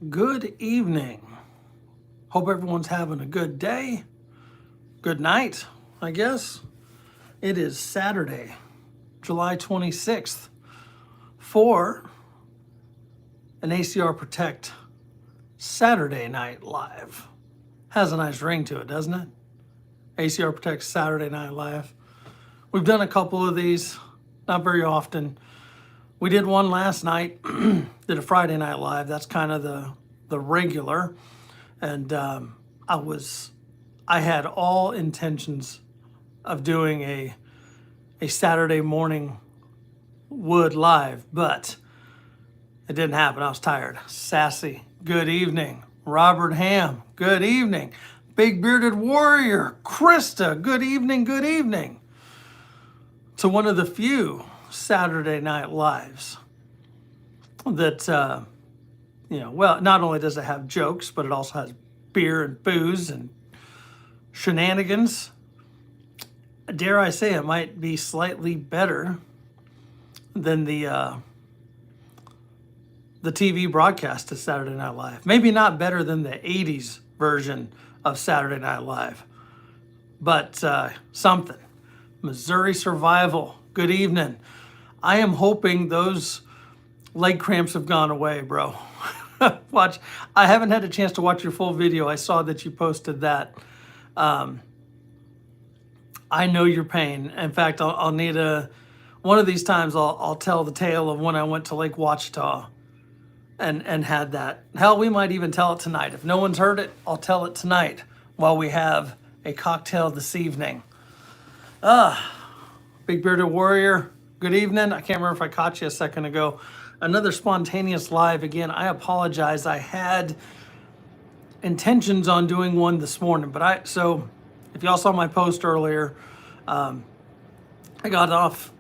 Good evening. Hope everyone's having a good day. Good night, I guess. It is Saturday, July 26th for an ACR Protect Saturday Night Live. Has a nice ring to it, doesn't it? ACR Protect Saturday Night Live. We've done a couple of these, not very often. We did one last night, did a Friday Night Live. That's kind of the regular. And I had all intentions of doing a Saturday morning Wood live, but it didn't happen. I was tired. Sassy, good evening. Robert Ham, good evening. Big Bearded Warrior, Krista, good evening, good evening. To one of the few Saturday Night Lives that, well, not only does it have jokes, but it also has beer and booze and shenanigans. Dare I say it might be slightly better than the TV broadcast of Saturday Night Live. Maybe not better than the 80s version of Saturday Night Live, but something. Missouri Survival, good evening. I am hoping those leg cramps have gone away, bro. Watch. I haven't had a chance to watch your full video. I saw that you posted that. I know your pain. In fact, I'll need one of these times I'll tell the tale of when I went to Lake Ouachita and had that. Hell, we might even tell it tonight. If no one's heard it, I'll tell it tonight while we have a cocktail this evening. Big Bearded Warrior, good evening. I can't remember if I caught you a second ago. Another spontaneous live again. I apologize. I had intentions on doing one this morning, but so if y'all saw my post earlier, I got off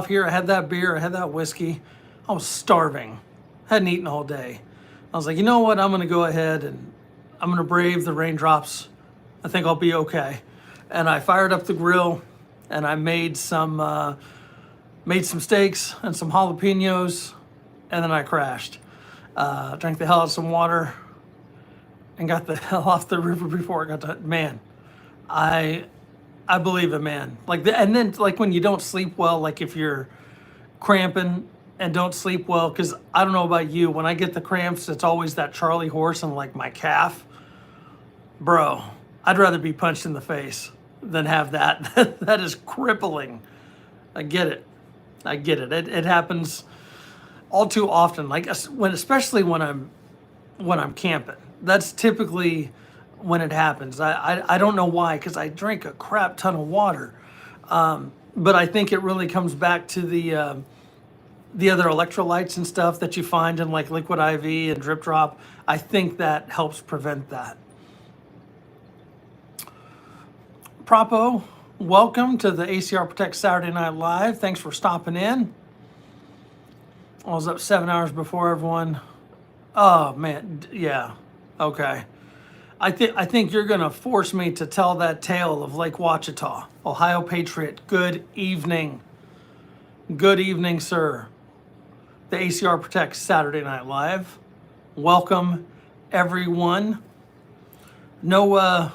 here. I had that beer. I had that whiskey. I was starving. Hadn't eaten all day. I was like, you know what? I'm going to go ahead and I'm going to brave the raindrops. I think I'll be okay. And I fired up the grill and I made some steaks and some jalapenos, and then I crashed. Drank the hell out of some water and got the hell off the river before I got to, man, I believe it, man. And then when you don't sleep well, like if you're cramping and don't sleep well, because I don't know about you, when I get the cramps, it's always that Charlie horse and like my calf. Bro, I'd rather be punched in the face than have that. That is crippling. I get it. It happens all too often. Especially when I'm camping. That's typically when it happens. I don't know why, because I drink a crap ton of water. But I think it really comes back to the other electrolytes and stuff that you find in like Liquid IV and Drip Drop. I think that helps prevent that. Propo, welcome to the ACR Protect Saturday Night Live. Thanks for stopping in. I was up 7 hours before everyone. Oh man, yeah, okay. I think you're gonna force me to tell that tale of Lake Ouachita. Ohio Patriot, good evening. Good evening, sir. The ACR Protect Saturday Night Live. Welcome, everyone. No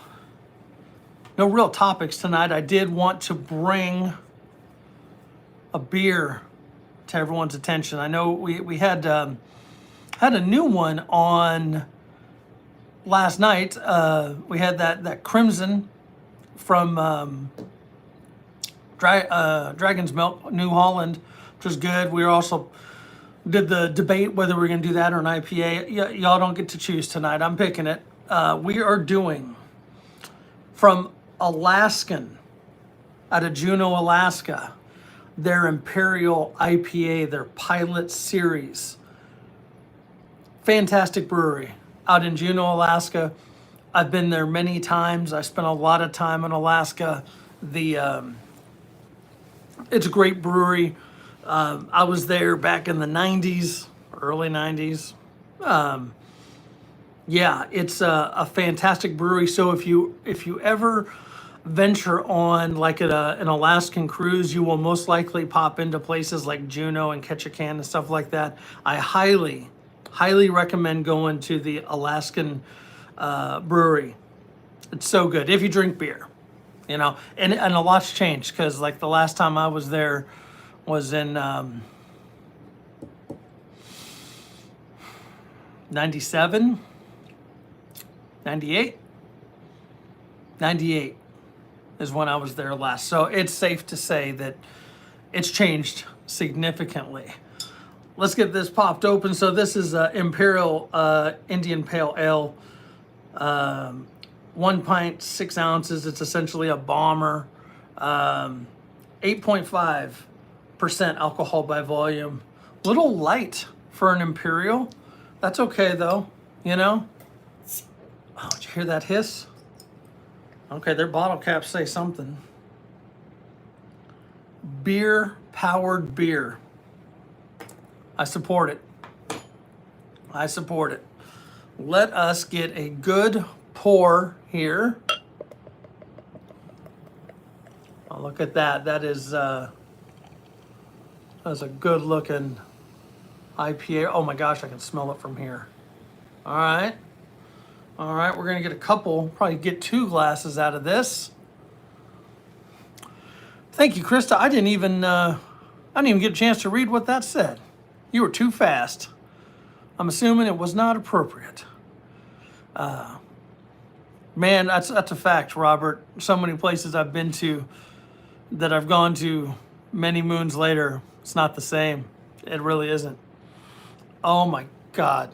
real topics tonight. I did want to bring a beer to everyone's attention. I know we had a new one on last night. We had that Crimson from Dragon's Milk, New Holland, which was good. We also did the debate whether we're going to do that or an IPA. Y'all don't get to choose tonight. I'm picking it. We are doing from Alaskan, out of Juneau, Alaska, their Imperial IPA, their Pilot Series. Fantastic brewery out in Juneau, Alaska. I've been there many times. I spent a lot of time in Alaska. It's a great brewery. I was there back in the 90s, early 90s. Yeah, it's a fantastic brewery. So if you ever venture on like an Alaskan cruise, you will most likely pop into places like Juneau and Ketchikan and stuff like that. I highly, highly recommend going to the Alaskan brewery. It's so good if you drink beer, you know. And a lot's changed because like the last time I was there was in 97, 98, 98 is when I was there last. So it's safe to say that it's changed significantly. Let's get this popped open. So this is Imperial Indian Pale Ale, 1 pint, 6 ounces. It's essentially a bomber, 8.5% alcohol by volume. Little light for an Imperial. That's okay though, you know. Oh, did you hear that hiss? Okay, their bottle caps say something. Beer powered beer. I support it. I support it. Let us get a good pour here. Oh, look at that. That's a good looking IPA. Oh my gosh, I can smell it from here. All right. All right, we're gonna get a couple, probably get 2 glasses out of this. Thank you, Krista. I didn't even get a chance to read what that said. You were too fast. I'm assuming it was not appropriate. Man, that's a fact, Robert. So many places I've been to that I've gone to many moons later, it's not the same. It really isn't. Oh my God,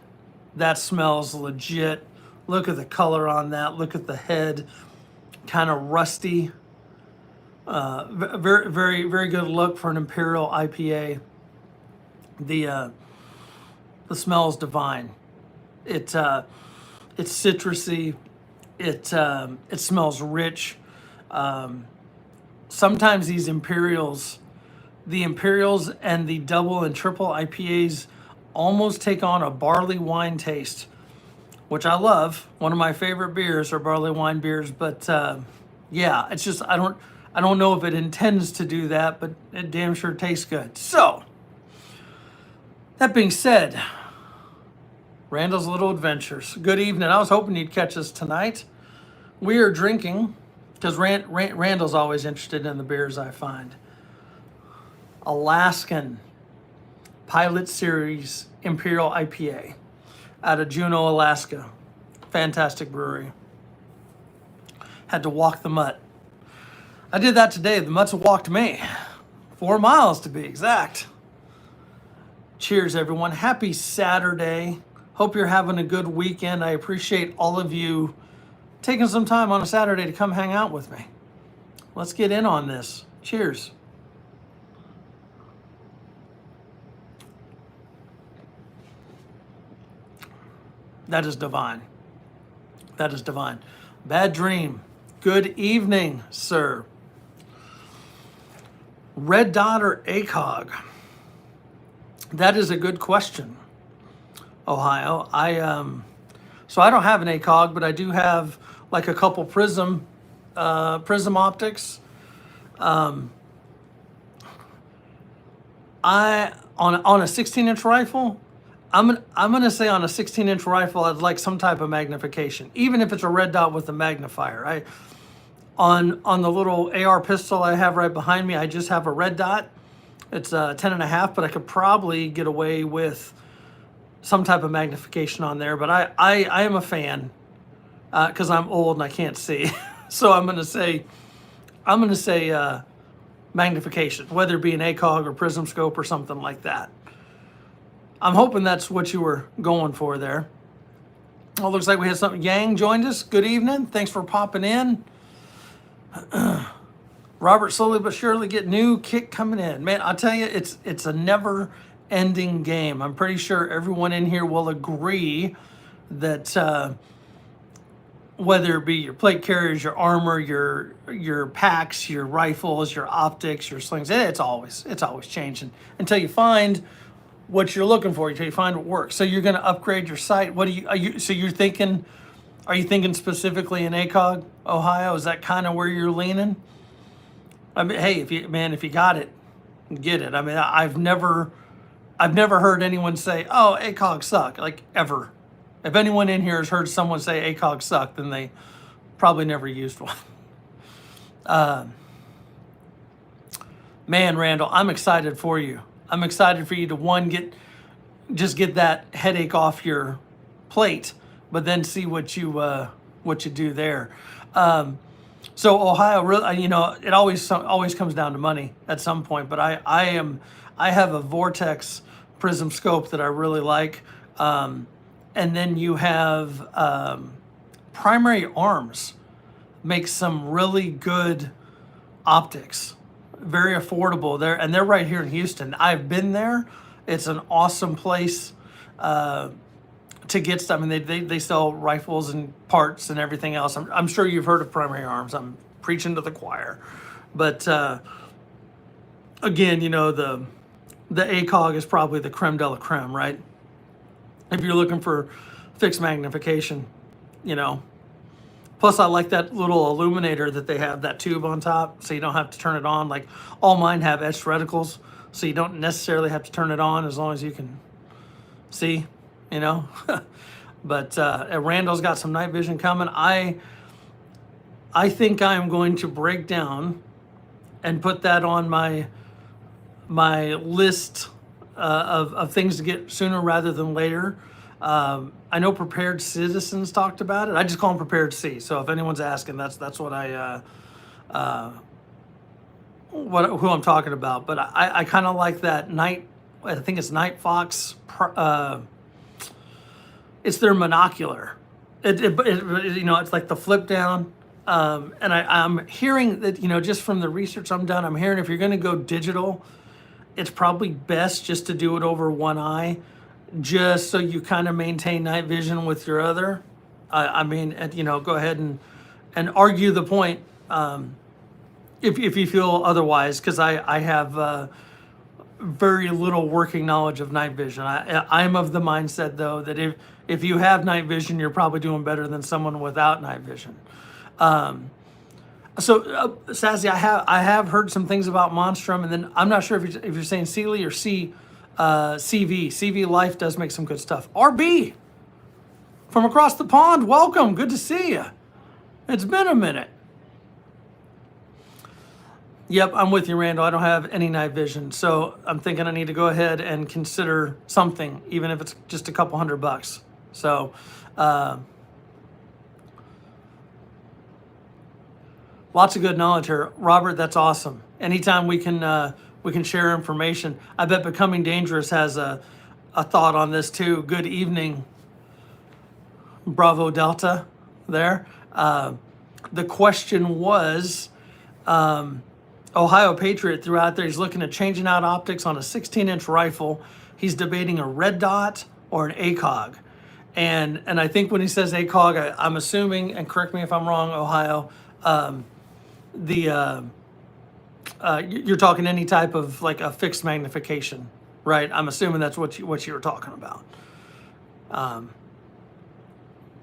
that smells legit. Look at the color on that. Look at the head, kind of rusty. Very, very, very good look for an Imperial IPA. The smell is divine. It's citrusy. It smells rich. Sometimes these Imperials, the Imperials and the double and triple IPAs almost take on a barley wine taste, which I love. One of my favorite beers are barley wine beers, but yeah, it's just I don't know if it intends to do that, but it damn sure tastes good. So, that being said, Randall's Little Adventures. Good evening. I was hoping you'd catch us tonight. We are drinking, because Randall's always interested in the beers I find, Alaskan Pilot Series Imperial IPA out of Juneau, Alaska. Fantastic brewery. Had to walk the mutt. I did that today. The mutts walked me. 4 miles to be exact. Cheers, everyone. Happy Saturday. Hope you're having a good weekend. I appreciate all of you taking some time on a Saturday to come hang out with me. Let's get in on this. Cheers. That is divine. That is divine. Bad Dream. Good evening, sir. Red Dot or ACOG? That is a good question, Ohio. So I don't have an ACOG, but I do have like a couple Prism optics. I on a 16-inch rifle, I'm gonna say on a 16-inch rifle, I'd like some type of magnification, even if it's a red dot with a magnifier. On the little AR pistol I have right behind me, I just have a red dot. It's 10.5, but I could probably get away with some type of magnification on there. But I am a fan because I'm old and I can't see, so I'm gonna say magnification, whether it be an ACOG or Prism scope or something like that. I'm hoping that's what you were going for there. Well, looks like we had something. Yang joined us. Good evening. Thanks for popping in. Robert, slowly but surely get new kick coming in. Man, I'll tell you, it's a never-ending game. I'm pretty sure everyone in here will agree that whether it be your plate carriers, your armor, your packs, your rifles, your optics, your slings, it's always changing until you find what you're looking for, until you find what works. So you're going to upgrade your sight. Are you thinking specifically in ACOG, Ohio? Is that kind of where you're leaning? I mean, hey, if you got it, get it. I mean, I've never I've never heard anyone say, "Oh, ACOG suck," like ever. If anyone in here has heard someone say ACOG suck, then they probably never used one. Man, Randall, I'm excited for you. I'm excited for you to just get that headache off your plate, but then see what you do there. So Ohio, really, it always comes down to money at some point. But I have a Vortex prism scope that I really like, and then you have Primary Arms makes some really good optics, very affordable there, and they're right here in Houston. I've been there. It's an awesome place to get stuff. I mean, they sell rifles and parts and everything else. I'm sure you've heard of Primary Arms. I'm preaching to the choir, but again, the ACOG is probably the creme de la creme, right? If you're looking for fixed magnification, Plus, I like that little illuminator that they have, that tube on top, so you don't have to turn it on. Like all mine have etched reticles, so you don't necessarily have to turn it on as long as you can see, But Randall's got some night vision coming. I think I'm going to break down and put that on my list of things to get sooner rather than later. I know Prepared Citizens talked about it. I just call them Prepared C. So if anyone's asking, that's what who I'm talking about. But I kind of like that night. I think it's Night Fox. It's their monocular. It's like the flip down. And I'm hearing that just from the research I'm done, I'm hearing if you're going to go digital, it's probably best just to do it over one eye, just so you kind of maintain night vision with your other. Go ahead and argue the point if you feel otherwise, because I have very little working knowledge of night vision. I'm of the mindset, though, that if you have night vision, you're probably doing better than someone without night vision. Sassy, I have heard some things about Monstrum, and then I'm not sure if you're saying Sealy or CV. CV Life does make some good stuff. RB from across the pond, welcome. Good to see you. It's been a minute. Yep, I'm with you, Randall. I don't have any night vision, so I'm thinking I need to go ahead and consider something, even if it's just a couple $100. So, lots of good knowledge here, Robert. That's awesome. Anytime we can share information. I bet Becoming Dangerous has a thought on this too. Good evening, Bravo Delta. There. The question was. Ohio Patriot threw out there, he's looking at changing out optics on a 16-inch rifle. He's debating a red dot or an ACOG. And I think when he says ACOG, I'm assuming, and correct me if I'm wrong, Ohio, you're talking any type of like a fixed magnification, right? I'm assuming that's what you were talking about.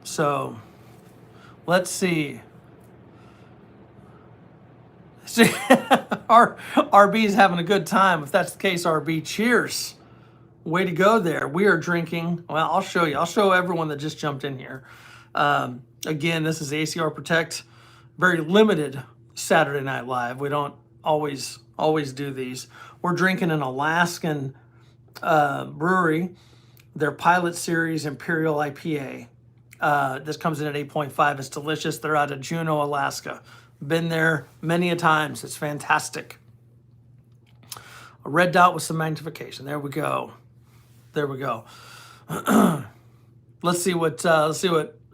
So let's see. See, RB's having a good time. If that's the case, RB, cheers. Way to go there. We are drinking. Well, I'll show you. I'll show everyone that just jumped in here. Again, this is ACR Protect. Very limited Saturday Night Live. We don't always do these. We're drinking an Alaskan brewery, their Pilot Series Imperial IPA. This comes in at 8.5. It's delicious. They're out of Juneau, Alaska. Been there many a times. It's fantastic. A red dot with some magnification. There we go. Let's see what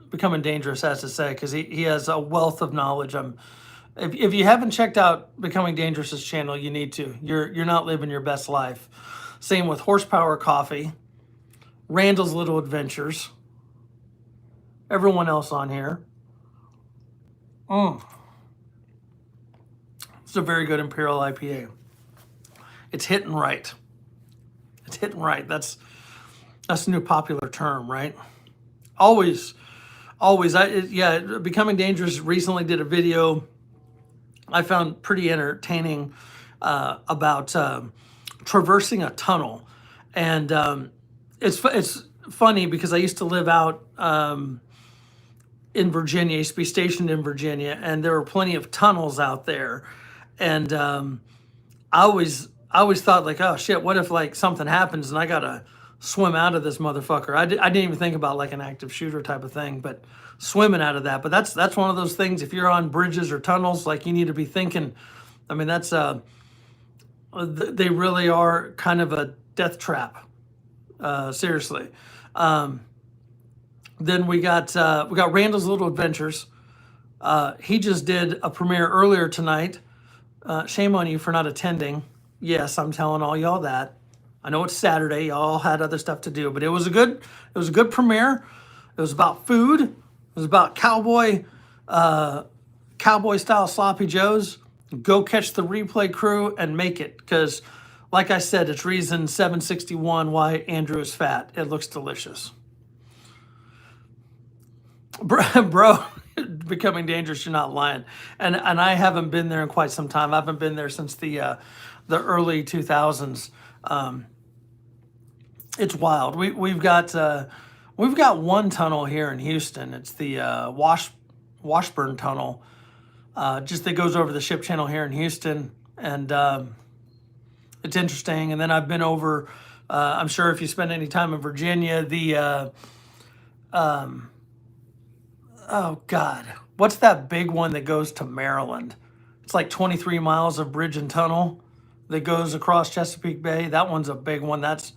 Becoming Dangerous has to say, because he has a wealth of knowledge. If you haven't checked out Becoming Dangerous's channel, you need to. You're not living your best life. Same with Horsepower Coffee, Randall's Little Adventures, everyone else on here. It's a very good Imperial IPA. It's hitting right. That's a new popular term, right? Always. Becoming Dangerous recently did a video I found pretty entertaining about traversing a tunnel. And it's funny because I used to live out in Virginia. I used to be stationed in Virginia, and there were plenty of tunnels out there. And I always thought like, oh shit, what if like something happens and I gotta swim out of this motherfucker? I didn't even think about like an active shooter type of thing, but swimming out of that. But that's one of those things. If you're on bridges or tunnels, like you need to be thinking. I mean, that's they really are kind of a death trap. Seriously. Then we got Randall's Little Adventures. He just did a premiere earlier tonight. Shame on you for not attending. Yes, I'm telling all y'all that. I know it's Saturday. Y'all had other stuff to do, but it was a good premiere. It was about food. It was about cowboy style sloppy joes. Go catch the replay crew and make it, because like I said, it's reason 761 why Andrew is fat. It looks delicious. Bro, Becoming Dangerous, you're not lying. And I haven't been there in quite some time. I haven't been there since the early 2000s. It's wild. We've got one tunnel here in Houston. It's the Washburn Tunnel. Just that goes over the ship channel here in Houston, and it's interesting. And then I've been over. I'm sure if you spend any time in Virginia, oh God, what's that big one that goes to Maryland? It's like 23 miles of bridge and tunnel that goes across Chesapeake Bay. That one's a big one. That's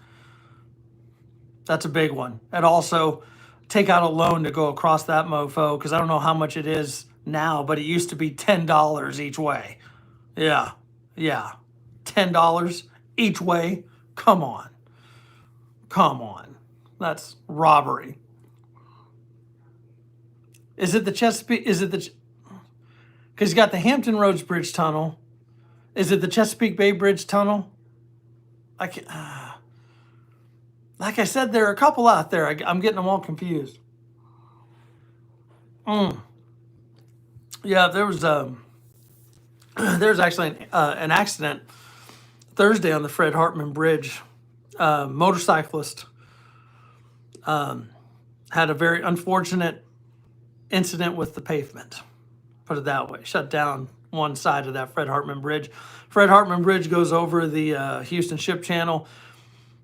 a big one. And also take out a loan to go across that mofo, because I don't know how much it is now, but it used to be $10 each way. Yeah. $10 each way. Come on. That's robbery. Is it the Chesapeake? Because you got the Hampton Roads Bridge Tunnel. Is it the Chesapeake Bay Bridge Tunnel? Like I said, there are a couple out there. I'm getting them all confused. Yeah, there was actually an accident Thursday on the Fred Hartman Bridge. Motorcyclist had a very unfortunate incident with the pavement. Put it that way. Shut down one side of that Fred Hartman Bridge. Fred Hartman Bridge goes over the Houston Ship Channel.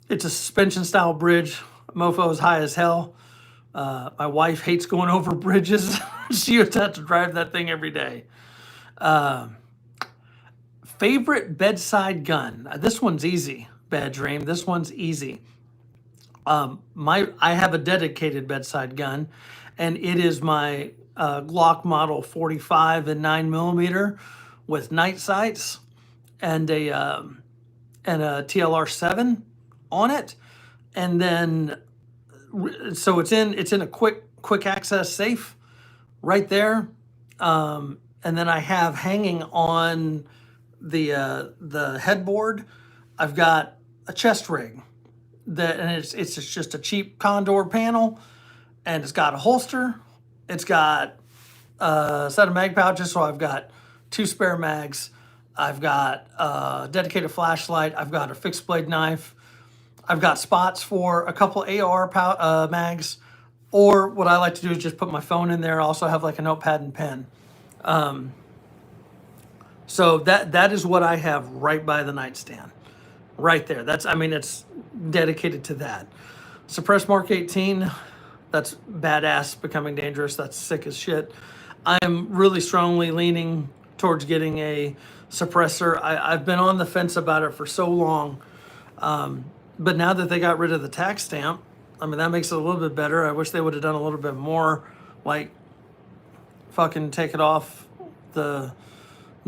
It's a suspension style bridge. Mofo is high as hell. My wife hates going over bridges. She would have to drive that thing every day. Favorite bedside gun. This one's easy, Bad Dream. This one's easy. I have a dedicated bedside gun, and it is my Glock Model 45 and 9mm with night sights and a TLR7 on it, and then so it's in a quick access safe right there, and then I have hanging on the headboard, I've got a chest rig and it's just a cheap Condor panel, and it's got a holster, it's got a set of mag pouches, so I've got 2 spare mags, I've got a dedicated flashlight, I've got a fixed blade knife, I've got spots for a couple AR mags, or what I like to do is just put my phone in there. I also have like a notepad and pen. So that is what I have right by the nightstand, right there. It's dedicated to that. Suppress Mark 18, that's badass. Becoming Dangerous, that's sick as shit. I'm really strongly leaning towards getting a suppressor. I've been on the fence about it for so long. But now that they got rid of the tax stamp, that makes it a little bit better. I wish they would have done a little bit more, like fucking take it off the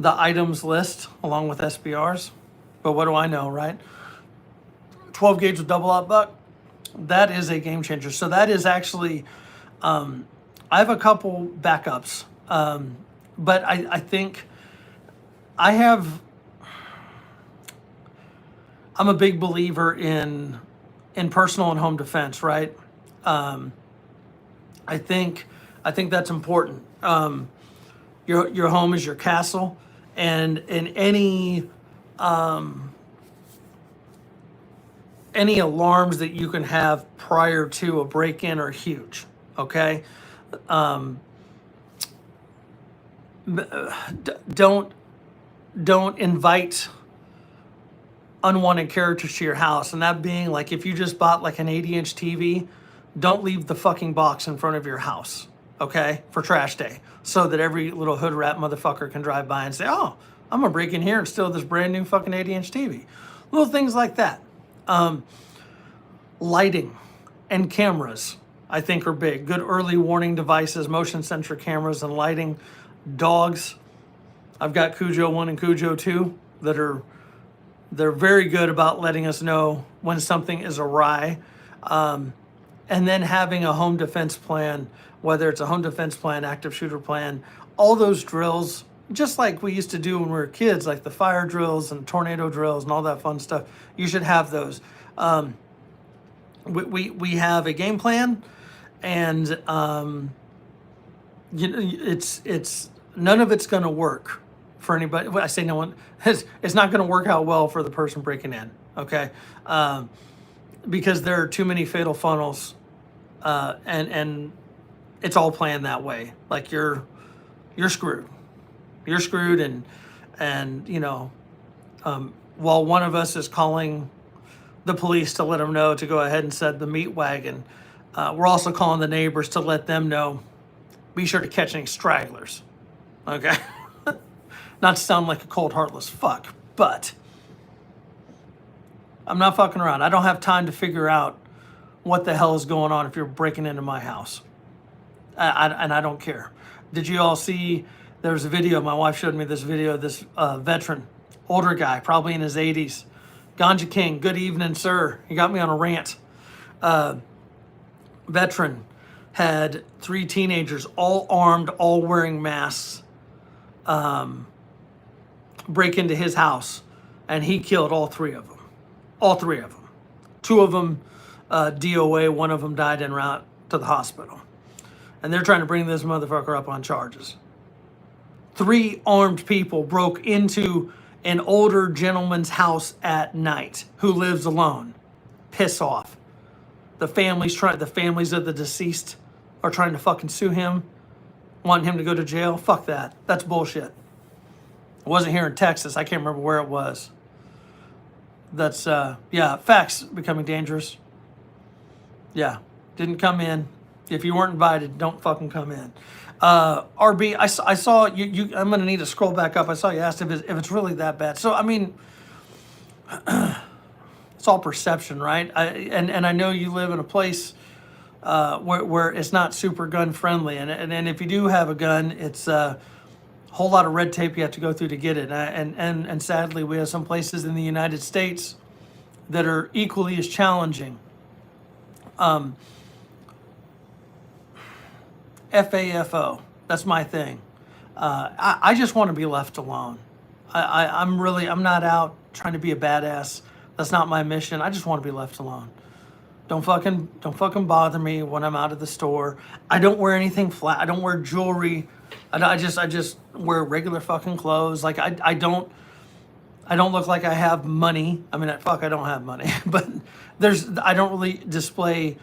items list along with SBRs. But what do I know, right? 12 gauge with double aught buck, that is a game changer. So that is actually, I have a couple backups, but I think I'm a big believer in personal and home defense, right? I think that's important. Your home is your castle, and in any any alarms that you can have prior to a break-in are huge. Okay, don't invite unwanted characters to your house. And that being like, if you just bought like an 80-inch TV, don't leave the fucking box in front of your house, okay, for trash day, so that every little hood rat motherfucker can drive by and say, oh, I'm gonna break in here and steal this brand new fucking 80-inch TV. Little things like that. Lighting and cameras, I think, are big. Good early warning devices, motion sensor cameras and lighting. Dogs, I've got Cujo 1 and Cujo 2 they're very good about letting us know when something is awry. And then having a home defense plan, whether it's a home defense plan, active shooter plan, all those drills, just like we used to do when we were kids, like the fire drills and tornado drills and all that fun stuff. You should have those. We have a game plan, and it's none of it's going to work for anybody. I say no one. It's not going to work out well for the person breaking in. Okay, because there are too many fatal funnels, and it's all planned that way. Like you're screwed. You're screwed, and while one of us is calling the police to let them know to go ahead and set the meat wagon, we're also calling the neighbors to let them know, be sure to catch any stragglers. Okay? Not to sound like a cold, heartless fuck, but I'm not fucking around. I don't have time to figure out what the hell is going on if you're breaking into my house. And I don't care. Did you all see, there was a video, my wife showed me this video of this veteran, older guy, probably in his 80s. Ganja King, good evening, sir. He got me on a rant. Veteran had 3 teenagers, all armed, all wearing masks, break into his house, and he killed all 3 of them. All 3 of them. 2 of them DOA, 1 of them died en route to the hospital. And they're trying to bring this motherfucker up on charges. 3 armed people broke into an older gentleman's house at night who lives alone. Piss off. The families of the deceased are trying to fucking sue him, wanting him to go to jail. Fuck that. That's bullshit. It wasn't here in Texas. I can't remember where it was. That's, facts becoming dangerous. Yeah, didn't come in. If you weren't invited, don't fucking come in. RB, I saw you. I'm gonna need to scroll back up. I saw you asked if it's really that bad. So I mean, it's all perception, right? And I know you live in a place where it's not super gun friendly, and if you do have a gun, it's a whole lot of red tape you have to go through to get it. And sadly, we have some places in the United States that are equally as challenging. FAFO, that's my thing. I just want to be left alone. I'm not out trying to be a badass. That's not my mission. I just want to be left alone. Don't fucking bother me when I'm out of the store. I don't wear anything flat. I don't wear jewelry. I just wear regular fucking clothes. Like I don't look like I have money. I mean, I don't have money, but I don't really display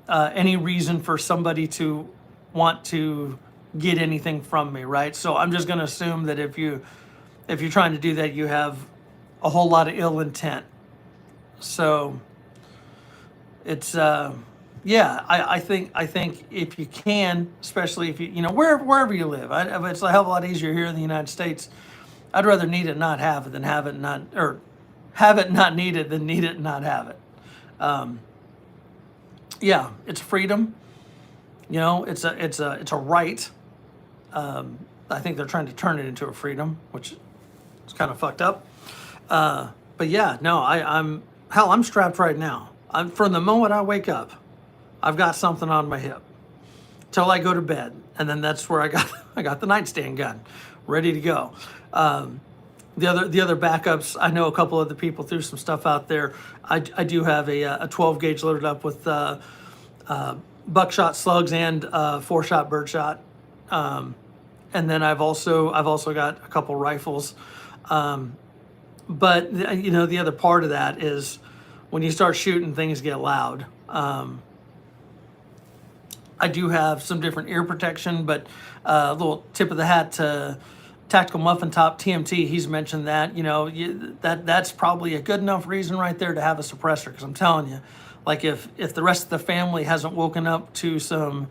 any reason for somebody to want to get anything from me, right? So I'm just going to assume that if you're trying to do that, you have a whole lot of ill intent. So it's I think if you can, especially if you wherever you live, it's a hell of a lot easier here in the United States. I'd rather need it not have it than have it not, or have it not need it than need it and not have it. It's freedom. It's a right. I think they're trying to turn it into a freedom, which is kind of fucked up. But yeah, no, I'm strapped right now. From the moment I wake up, I've got something on my hip till I go to bed, and then that's where I got the nightstand gun, ready to go. The other backups, I know a couple other people threw some stuff out there. I do have a 12 gauge loaded up with buckshot slugs and 4-shot birdshot, and then I've also got a couple rifles. But the other part of that is when you start shooting, things get loud. I do have some different ear protection, but a little tip of the hat to Tactical Muffin Top TMT. He's mentioned that, that's probably a good enough reason right there to have a suppressor. Because I'm telling you, like if the rest of the family hasn't woken up to some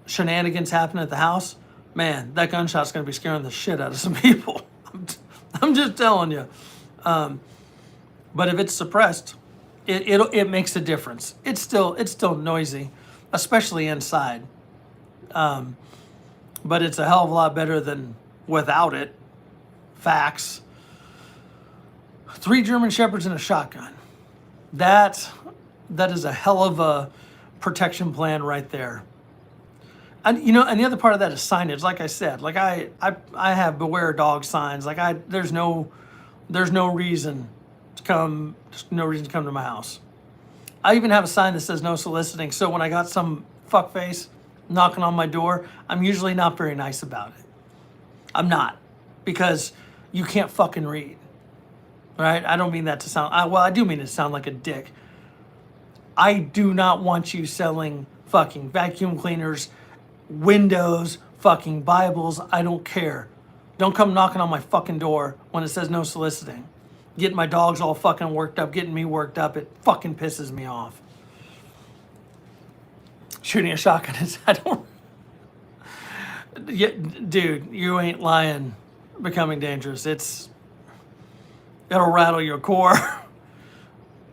shenanigans happening at the house, man, that gunshot's going to be scaring the shit out of some people. I'm just telling you. But if it's suppressed, it makes a difference. It's still noisy, especially inside. But it's a hell of a lot better than without it. Facts. 3 German Shepherds and a shotgun. That is a hell of a protection plan right there. And and the other part of that is signage. Like I said, like I have beware dog signs. Like there's no reason to come. There's no reason to come to my house. I even have a sign that says no soliciting. So when I got some fuckface knocking on my door, I'm usually not very nice about it. I'm not, because you can't fucking read, right? I don't mean that to sound, I do mean it to sound like a dick. I do not want you selling fucking vacuum cleaners, windows, fucking Bibles. I don't care. Don't come knocking on my fucking door when it says no soliciting. Getting my dogs all fucking worked up, getting me worked up. It fucking pisses me off. Shooting a shotgun is, yeah, dude, you ain't lying. Becoming dangerous. It'll rattle your core.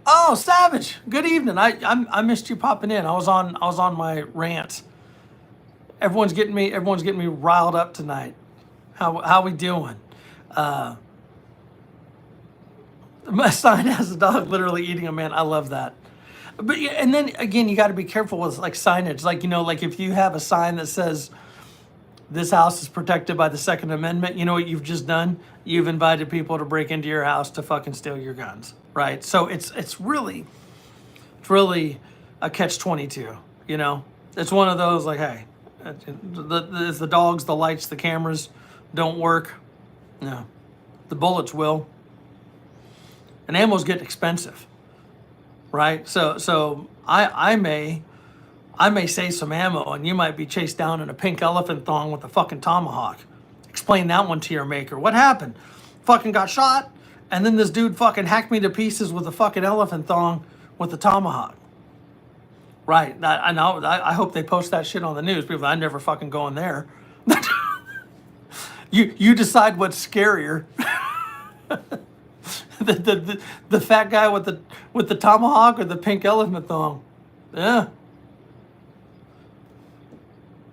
Oh, Savage, good evening. I missed you popping in. I was on my rant. Everyone's getting me riled up tonight. How we doing? My sign has a dog literally eating a man. I love that. But and then again, you got to be careful with like signage. Like like if you have a sign that says this house is protected by the Second Amendment, you know what you've just done? You've invited people to break into your house to fucking steal your guns, right? So it's really a catch-22. It's one of those like, hey, the dogs, the lights, the cameras don't work. No, the bullets will. And ammo's getting expensive, right? So I may save some ammo, and you might be chased down in a pink elephant thong with a fucking tomahawk. Explain that one to your maker. What happened? Fucking got shot, and then this dude fucking hacked me to pieces with a fucking elephant thong with a tomahawk. Right? I know. I hope they post that shit on the news. People, I'm never fucking going there. You decide what's scarier. The fat guy with the tomahawk or the pink elephant thong. Yeah.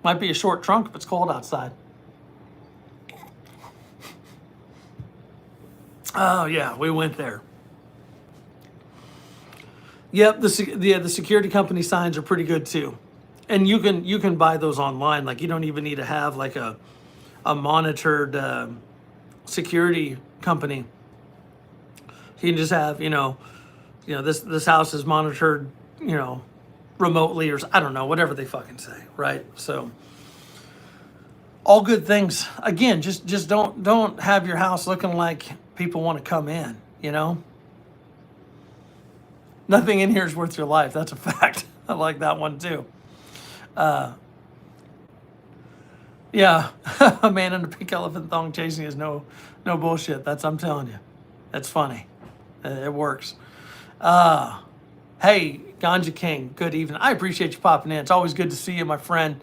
Might be a short trunk if it's cold outside. Oh yeah, we went there. Yep, the security company signs are pretty good too, and you can buy those online. Like you don't even need to have like a monitored security company. You can just have this house is monitored remotely, or I don't know, whatever they fucking say, right? So all good things. Again, just don't have your house looking like people want to come in, Nothing in here is worth your life. That's a fact. I like that one too. Yeah, a man in a pink elephant thong chasing is no bullshit. I'm telling you. That's funny. It works. Hey, Ganja King, good evening. I appreciate you popping in. It's always good to see you, my friend.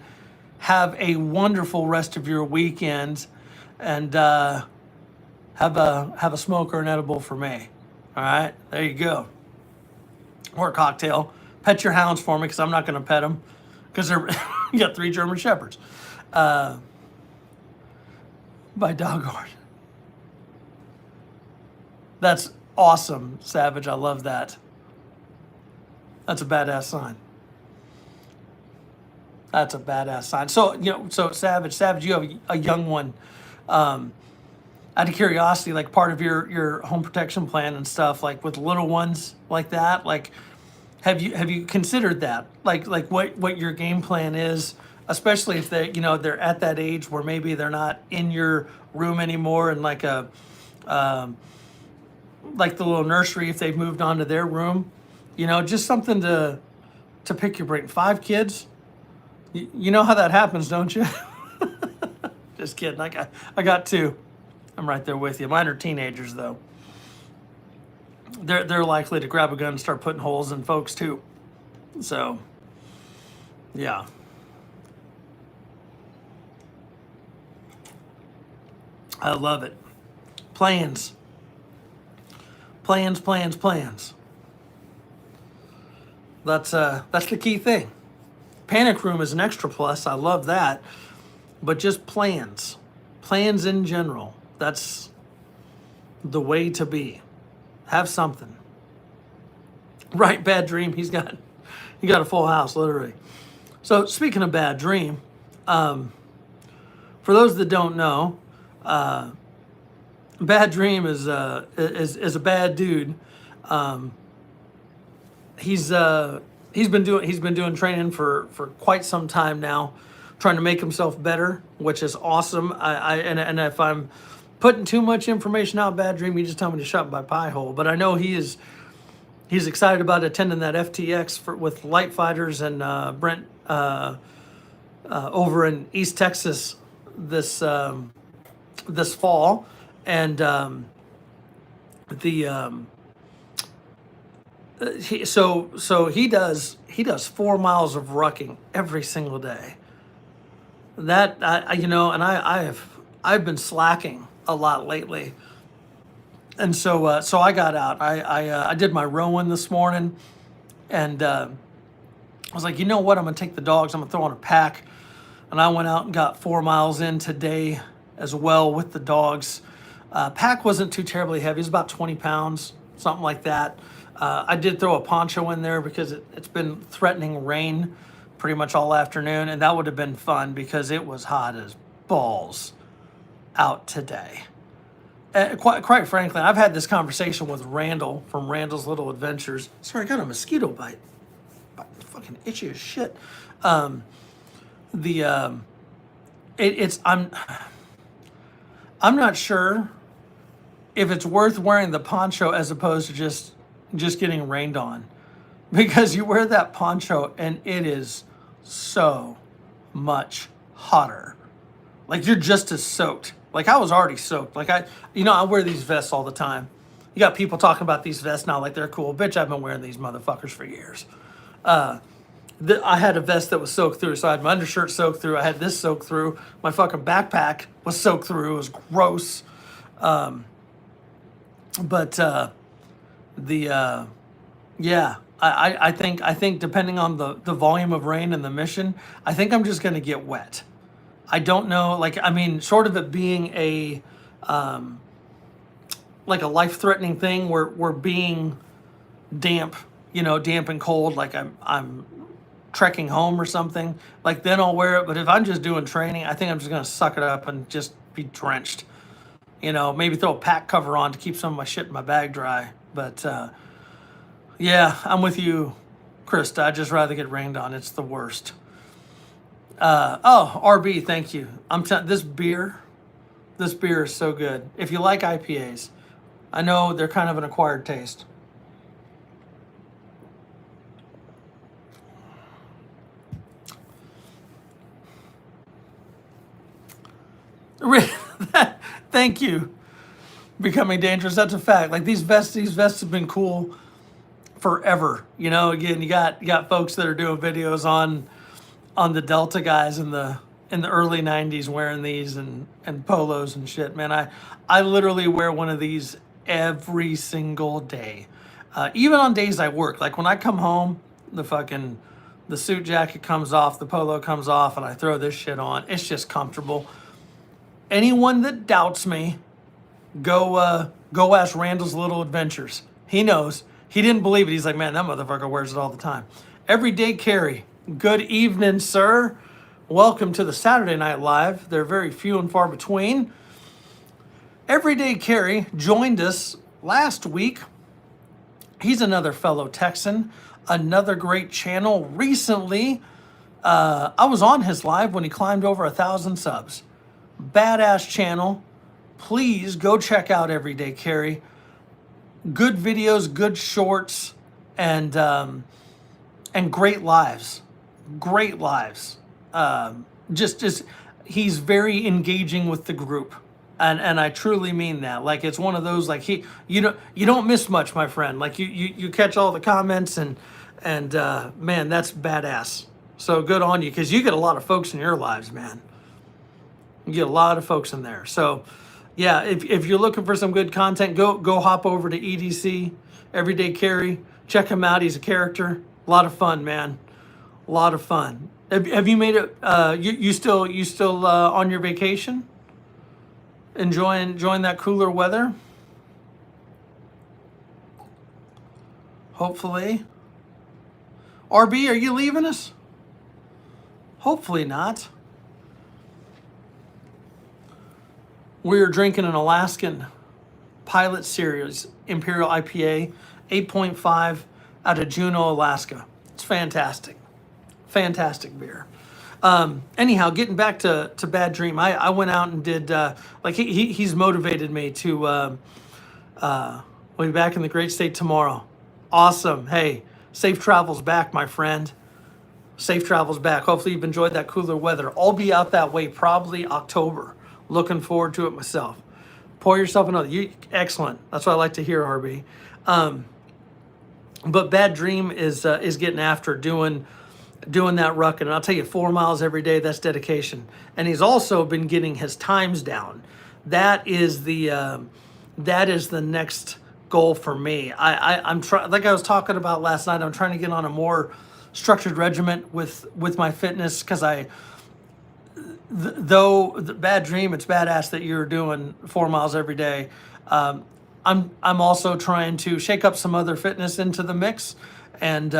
Have a wonderful rest of your weekend, and have a smoke or an edible for me. All right, there you go. Or a cocktail. Pet your hounds for me, because I'm not going to pet them, because you got 3 German Shepherds. By Doggard. That's awesome, Savage. I love that. That's a badass sign. That's a badass sign. So Savage, you have a young one. Out of curiosity, like part of your home protection plan and stuff, like with little ones like that, like have you considered that? Like what your game plan is, especially if they're at that age where maybe they're not in your room anymore, and like like the little nursery if they've moved on to their room. You know, just something to pick your brain. 5 kids, you know how that happens, don't you? Just kidding. I got 2. I'm right there with you. Mine are teenagers though. They're likely to grab a gun and start putting holes in folks too. So, yeah. I love it. Plans. Plans, plans, plans. That's the key thing. Panic room is an extra plus. I love that. But just plans. Plans in general. That's the way to be. Have something. Right, bad dream. He got a full house, literally. So speaking of bad dream, for those that don't know, Bad Dream is a bad dude. He's been doing training for quite some time now, trying to make himself better, which is awesome. And if I'm putting too much information out, Bad Dream, you just tell me to shut my pie hole. But I know he's excited about attending that FTX with Light Fighters and Brent over in East Texas this fall, and he does 4 miles of rucking every single day. That I've been slacking a lot lately, and so I got out. I did my rowing this morning, and I was like, you know what? I'm gonna take the dogs. I'm gonna throw on a pack, and I went out and got 4 miles in today as well with the dogs. Pack wasn't too terribly heavy. It was about 20 pounds, something like that. I did throw a poncho in there because it's been threatening rain pretty much all afternoon, and that would have been fun because it was hot as balls out today. Quite frankly, I've had this conversation with Randall from Randall's Little Adventures. Sorry, I got a mosquito bite. Fucking itchy as shit. I'm not sure if it's worth wearing the poncho as opposed to just getting rained on, because you wear that poncho and it is so much hotter. Like you're just as soaked. Like I was already soaked. Like I wear these vests all the time. You got people talking about these vests now like they're cool. Bitch, I've been wearing these motherfuckers for years. I had a vest that was soaked through, so I had my undershirt soaked through. I had this soaked through. My fucking backpack was soaked through. It was gross. I think depending on the volume of rain and the mission, I think I'm just gonna get wet. I don't know, short of it being a life-threatening thing, we're being damp, damp and cold, like I'm trekking home or something, like then I'll wear it. But if I'm just doing training, I think I'm just gonna suck it up and just be drenched. Maybe throw a pack cover on to keep some of my shit in my bag dry. But yeah, I'm with you, Krista. I'd just rather get rained on. It's the worst. RB, thank you. This beer is so good. If you like IPAs, I know they're kind of an acquired taste. Thank you. Becoming dangerous. That's a fact. Like these vests have been cool forever. Again, you got folks that are doing videos on the Delta guys in the early 90s wearing these and polos and shit. Man, I literally wear one of these every single day. Even on days I work. Like when I come home, the suit jacket comes off, the polo comes off, and I throw this shit on. It's just comfortable. Anyone that doubts me, go ask Randall's Little Adventures. He knows. He didn't believe it. He's like, man, that motherfucker wears it all the time. Everyday Carry. Good evening, sir. Welcome to the Saturday Night Live. They're very few and far between. Everyday Carry joined us last week. He's another fellow Texan, another great channel. Recently, I was on his live when he climbed over 1,000 subs. Badass channel. Please go check out Everyday Carry. good videos, good shorts, and great lives, great lives. Just he's very engaging with the group, and I truly mean that. Like it's one of those like you don't miss much, my friend. Like you catch all the comments and man, that's badass. So good on you because you get a lot of folks in your lives, man. You get a lot of folks in there. So yeah, if you're looking for some good content, go hop over to EDC Everyday Carry. Check him out. He's a character. A lot of fun, man. A lot of fun. Have you made it? You still on your vacation? Enjoying that cooler weather? Hopefully. RB, are you leaving us? Hopefully not. We're drinking an Alaskan Pilot Series Imperial IPA, 8.5 out of Juneau, Alaska. It's fantastic. Fantastic beer. Anyhow, getting back to Bad Dream, I went out and did, like he's motivated me to, we'll be back in the great state tomorrow. Awesome. Hey, safe travels back, my friend. Safe travels back. Hopefully you've enjoyed that cooler weather. I'll be out that way probably October. Looking forward to it myself. Pour yourself another. Excellent. That's what I like to hear, RB. But Bad Dream is getting after doing that rucking. And I'll tell you, 4 miles every day, that's dedication. And he's also been getting his times down. That is the next goal for me. I'm trying, like I was talking about last night, I'm trying to get on a more structured regimen with my fitness because though the Bad Dream, it's badass that you're doing 4 miles every day. I'm also trying to shake up some other fitness into the mix, and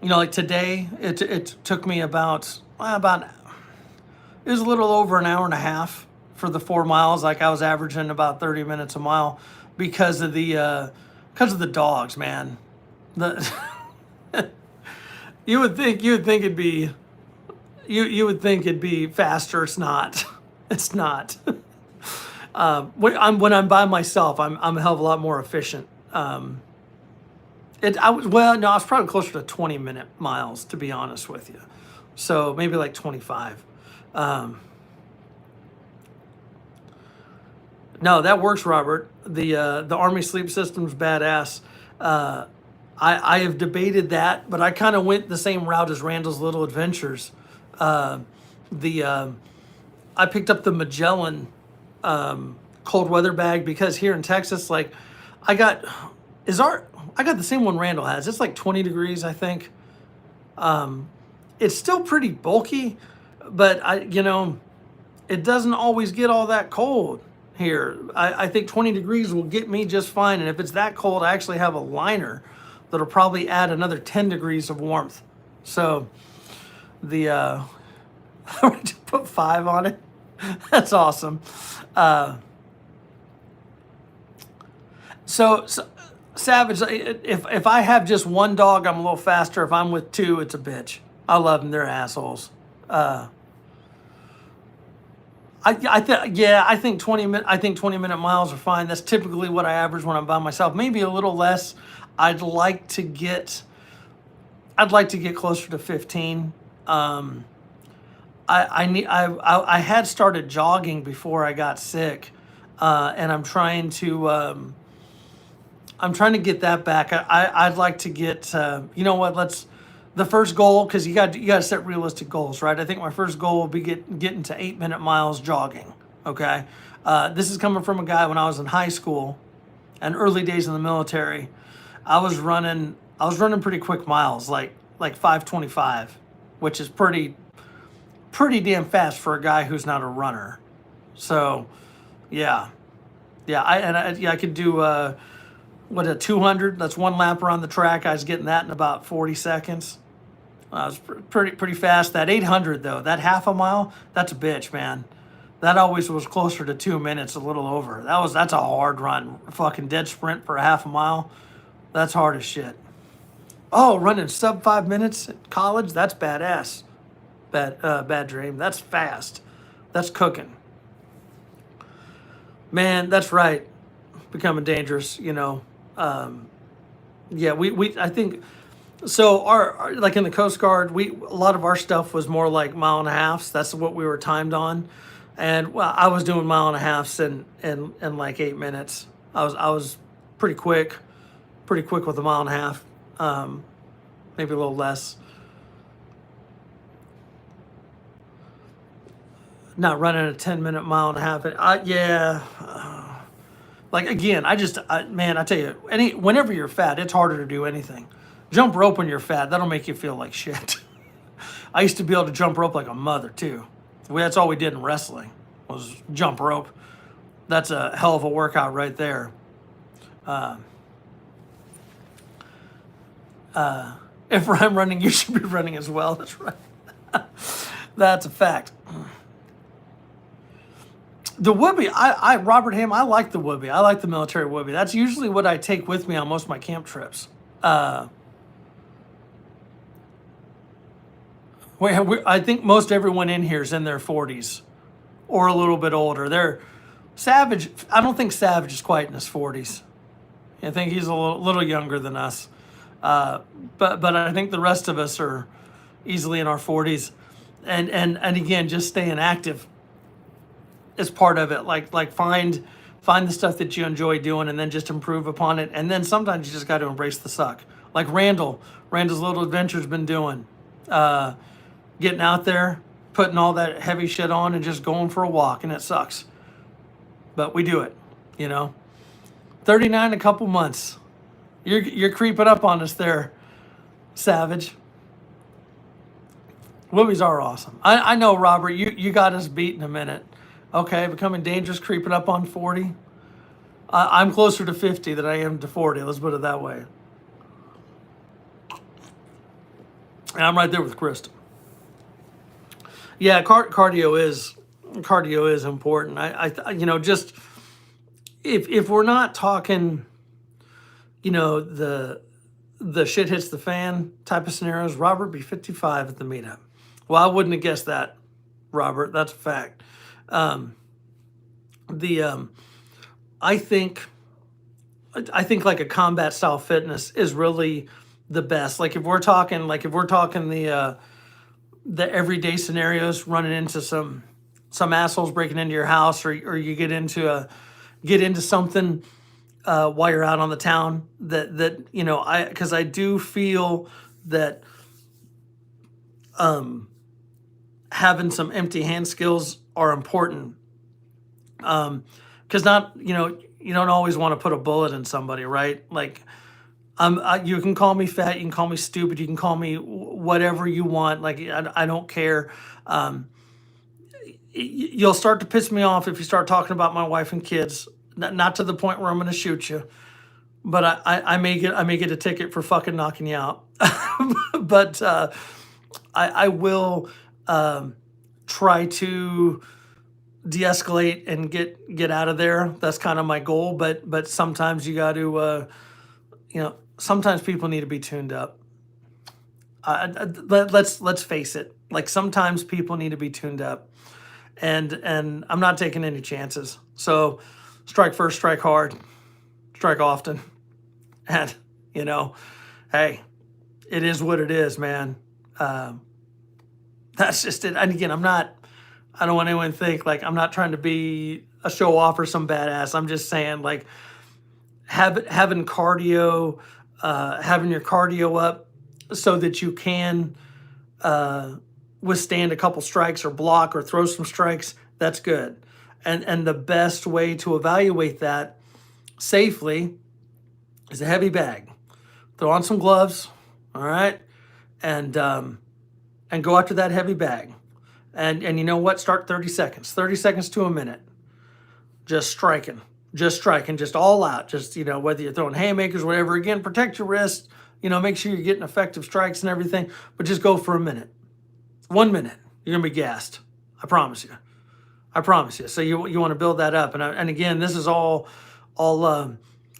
like today, it took me about it was a little over an hour and a half for the 4 miles. Like I was averaging about 30 minutes a mile because of the dogs, man. The you would think it'd be. You would think it'd be faster. It's not. It's not. When I'm by myself, I'm a hell of a lot more efficient. I was probably closer to 20-minute miles, to be honest with you. So maybe like 25. No, that works, Robert. The Army sleep system's badass. I have debated that, but I kind of went the same route as Randall's Little Adventures. I picked up the Magellan cold weather bag because here in Texas, like I got the same one Randall has. It's like 20 degrees, I think. It's still pretty bulky, but it doesn't always get all that cold here. I think 20 degrees will get me just fine. And if it's that cold, I actually have a liner that'll probably add another 10 degrees of warmth. So I just put 5 on it. That's awesome. So Savage, if I have just one dog, I'm a little faster. If I'm with 2, it's a bitch. I love them. They're assholes. I think 20-minute miles are fine. That's typically what I average when I'm by myself. Maybe a little less. I'd like to get closer to 15. I had started jogging before I got sick, and I'm trying to get that back. I'd like to get the first goal, because you got to set realistic goals, right? I think my first goal will be getting to 8-minute miles jogging. Okay, this is coming from a guy when I was in high school and early days in the military. I was running pretty quick miles, like 5:25, which is pretty damn fast for a guy who's not a runner. So, yeah, I could do a 200. That's one lap around the track. I was getting that in about 40 seconds. I was pretty fast. That 800 though, that half a mile, that's a bitch, man. That always was closer to 2 minutes, a little over. That's a hard run. Fucking dead sprint for a half a mile. That's hard as shit. Oh, running sub 5 minutes at college, that's badass. Bad Dream. That's fast. That's cooking. Man, that's right. Becoming dangerous, Yeah, we I think so. Our like in the Coast Guard, a lot of our stuff was more like mile and a halfs. That's what we were timed on, and well, I was doing mile and a halfs in like 8 minutes. I was pretty quick, pretty quick with a mile and a half, maybe a little less. Not running a 10-minute mile and a half. Yeah, like again, man, I tell you, whenever you're fat, it's harder to do anything. Jump rope when you're fat, that'll make you feel like shit. I used to be able to jump rope like a mother too. That's all we did in wrestling was jump rope. That's a hell of a workout right there. If I'm running, you should be running as well. That's right. That's a fact. The whoopee, Robert Ham, I like the whoopee. I like the military whoopee. That's usually what I take with me on most of my camp trips. I think most everyone in here is in their 40s or a little bit older. They're Savage. I don't think Savage is quite in his 40s. I think he's a little younger than us. But I think the rest of us are easily in our 40s. And again, just staying active is part of it. Like find the stuff that you enjoy doing and then just improve upon it. And then sometimes you just got to embrace the suck. Like Randall's Little Adventure's been doing. Getting out there, putting all that heavy shit on and just going for a walk, and it sucks. But we do it, 39 a couple months. You're creeping up on us there, Savage. Whoopies are awesome. I know, Robert, you got us beat in a minute. Okay, becoming dangerous, creeping up on 40. I'm closer to 50 than I am to 40. Let's put it that way. And I'm right there with Krista. Yeah, cardio is important. I just if we're not talking, the shit hits the fan type of scenarios, Robert be 55 at the meetup. Well, I wouldn't have guessed that, Robert. That's a fact. I think like a combat style fitness is really the best. Like if we're talking the everyday scenarios, running into some assholes breaking into your house, or you get into something while you're out on the town because I do feel that having some empty hand skills are important, because you don't always want to put a bullet in somebody, right? Like you can call me fat, you can call me stupid, you can call me whatever you want. Like I don't care. You'll start to piss me off if you start talking about my wife and kids. Not to the point where I'm going to shoot you, but I may get a ticket for fucking knocking you out. But I will try to de-escalate and get out of there. That's kind of my goal. But sometimes you got to sometimes people need to be tuned up. Let's face it. Like sometimes people need to be tuned up, and I'm not taking any chances. So strike first, strike hard, strike often, and hey, it is what it is, man. That's just it. And again, I don't want anyone to think like I'm not trying to be a show off or some badass. I'm just saying like having cardio. Having your cardio up so that you can withstand a couple strikes or block or throw some strikes, that's good. And the best way to evaluate that safely is a heavy bag. Throw on some gloves, all right, and go after that heavy bag. And you know what? Start 30 seconds to a minute, just striking, just all out. Just, whether you're throwing haymakers, whatever, again, protect your wrist, make sure you're getting effective strikes and everything, but just go for a minute. 1 minute, you're going to be gassed. I promise you. So you want to build that up. And again, this is all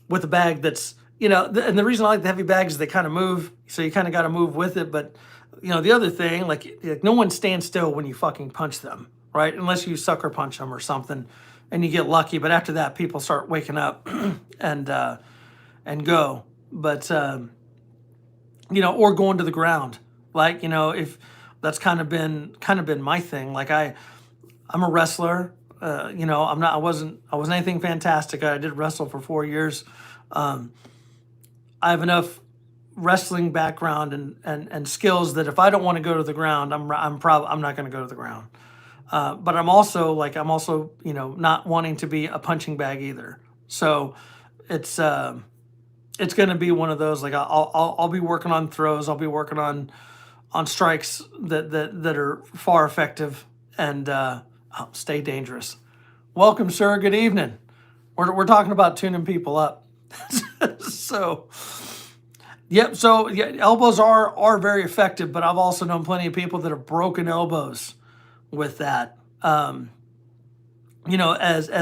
with a bag that's, and the reason I like the heavy bags is they kind of move. So you kind of got to move with it. But, the other thing, like no one stands still when you fucking punch them, right? Unless you sucker punch them or something. And you get lucky, but after that, people start waking up, and and go. But or going to the ground. Like, if that's kind of been my thing. Like I'm a wrestler. I wasn't anything fantastic. I did wrestle for 4 years. I have enough wrestling background and skills that if I don't want to go to the ground, I'm not going to go to the ground. But I'm also not wanting to be a punching bag either. So it's going to be one of those, like I'll be working on throws. I'll be working on strikes that are far effective and stay dangerous. Welcome, sir. Good evening. We're talking about tuning people up. So, yep. So yeah, elbows are very effective, but I've also known plenty of people that have broken elbows with that. As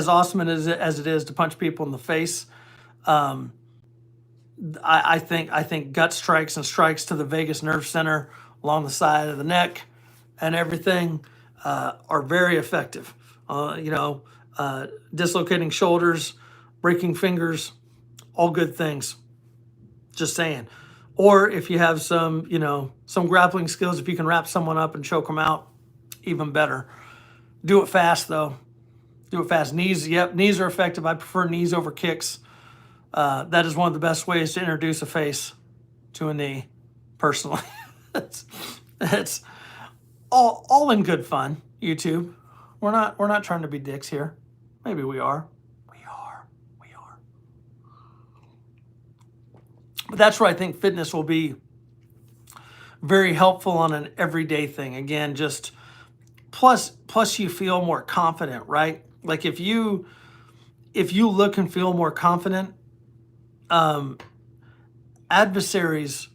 awesome as it is to punch people in the face, I think gut strikes and strikes to the vagus nerve center along the side of the neck and everything are very effective. Dislocating shoulders, breaking fingers, all good things. Just saying. Or if you have some grappling skills, if you can wrap someone up and choke them out, even better. Do it fast though. Do it fast. Knees, yep, knees are effective. I prefer knees over kicks. That is one of the best ways to introduce a face to a knee, personally. it's all in good fun, YouTube. We're not trying to be dicks here. Maybe we are. We are. But that's where I think fitness will be very helpful on an everyday thing. Again, just plus you feel more confident, right? Like if you look and feel more confident, adversaries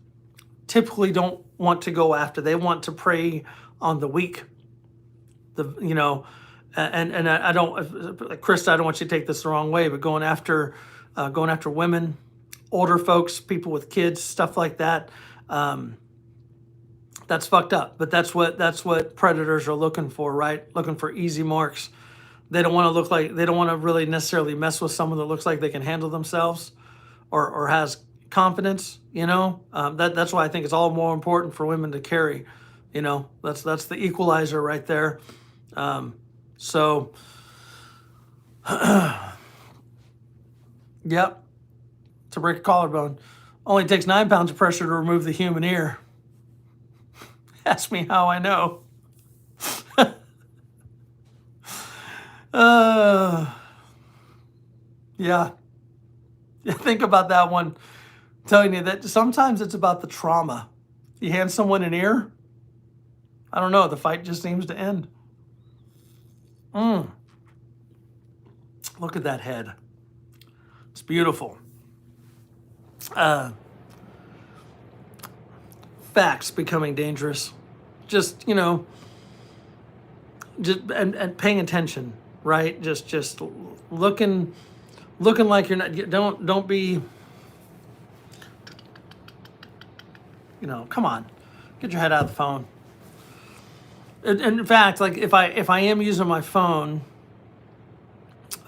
typically don't want to go after. They want to prey on the weak. And I don't, Krista, I don't want you to take this the wrong way, but going after women, older folks, people with kids, stuff like that, that's fucked up. But that's what predators are looking for, right? Looking for easy marks. They don't want to really necessarily mess with someone that looks like they can handle themselves or has confidence, that's why I think it's all more important for women to carry, that's the equalizer right there. So, yep, to break a collarbone only takes 9 pounds of pressure to remove the human ear. Ask me how I know. Yeah. Think about that one. I'm telling you that sometimes it's about the trauma. You hand someone an ear, I don't know, the fight just seems to end. Look at that head. It's beautiful. Facts becoming dangerous. Just, and paying attention, right? Just looking like you're not, don't be, come on, get your head out of the phone. In fact, like if I am using my phone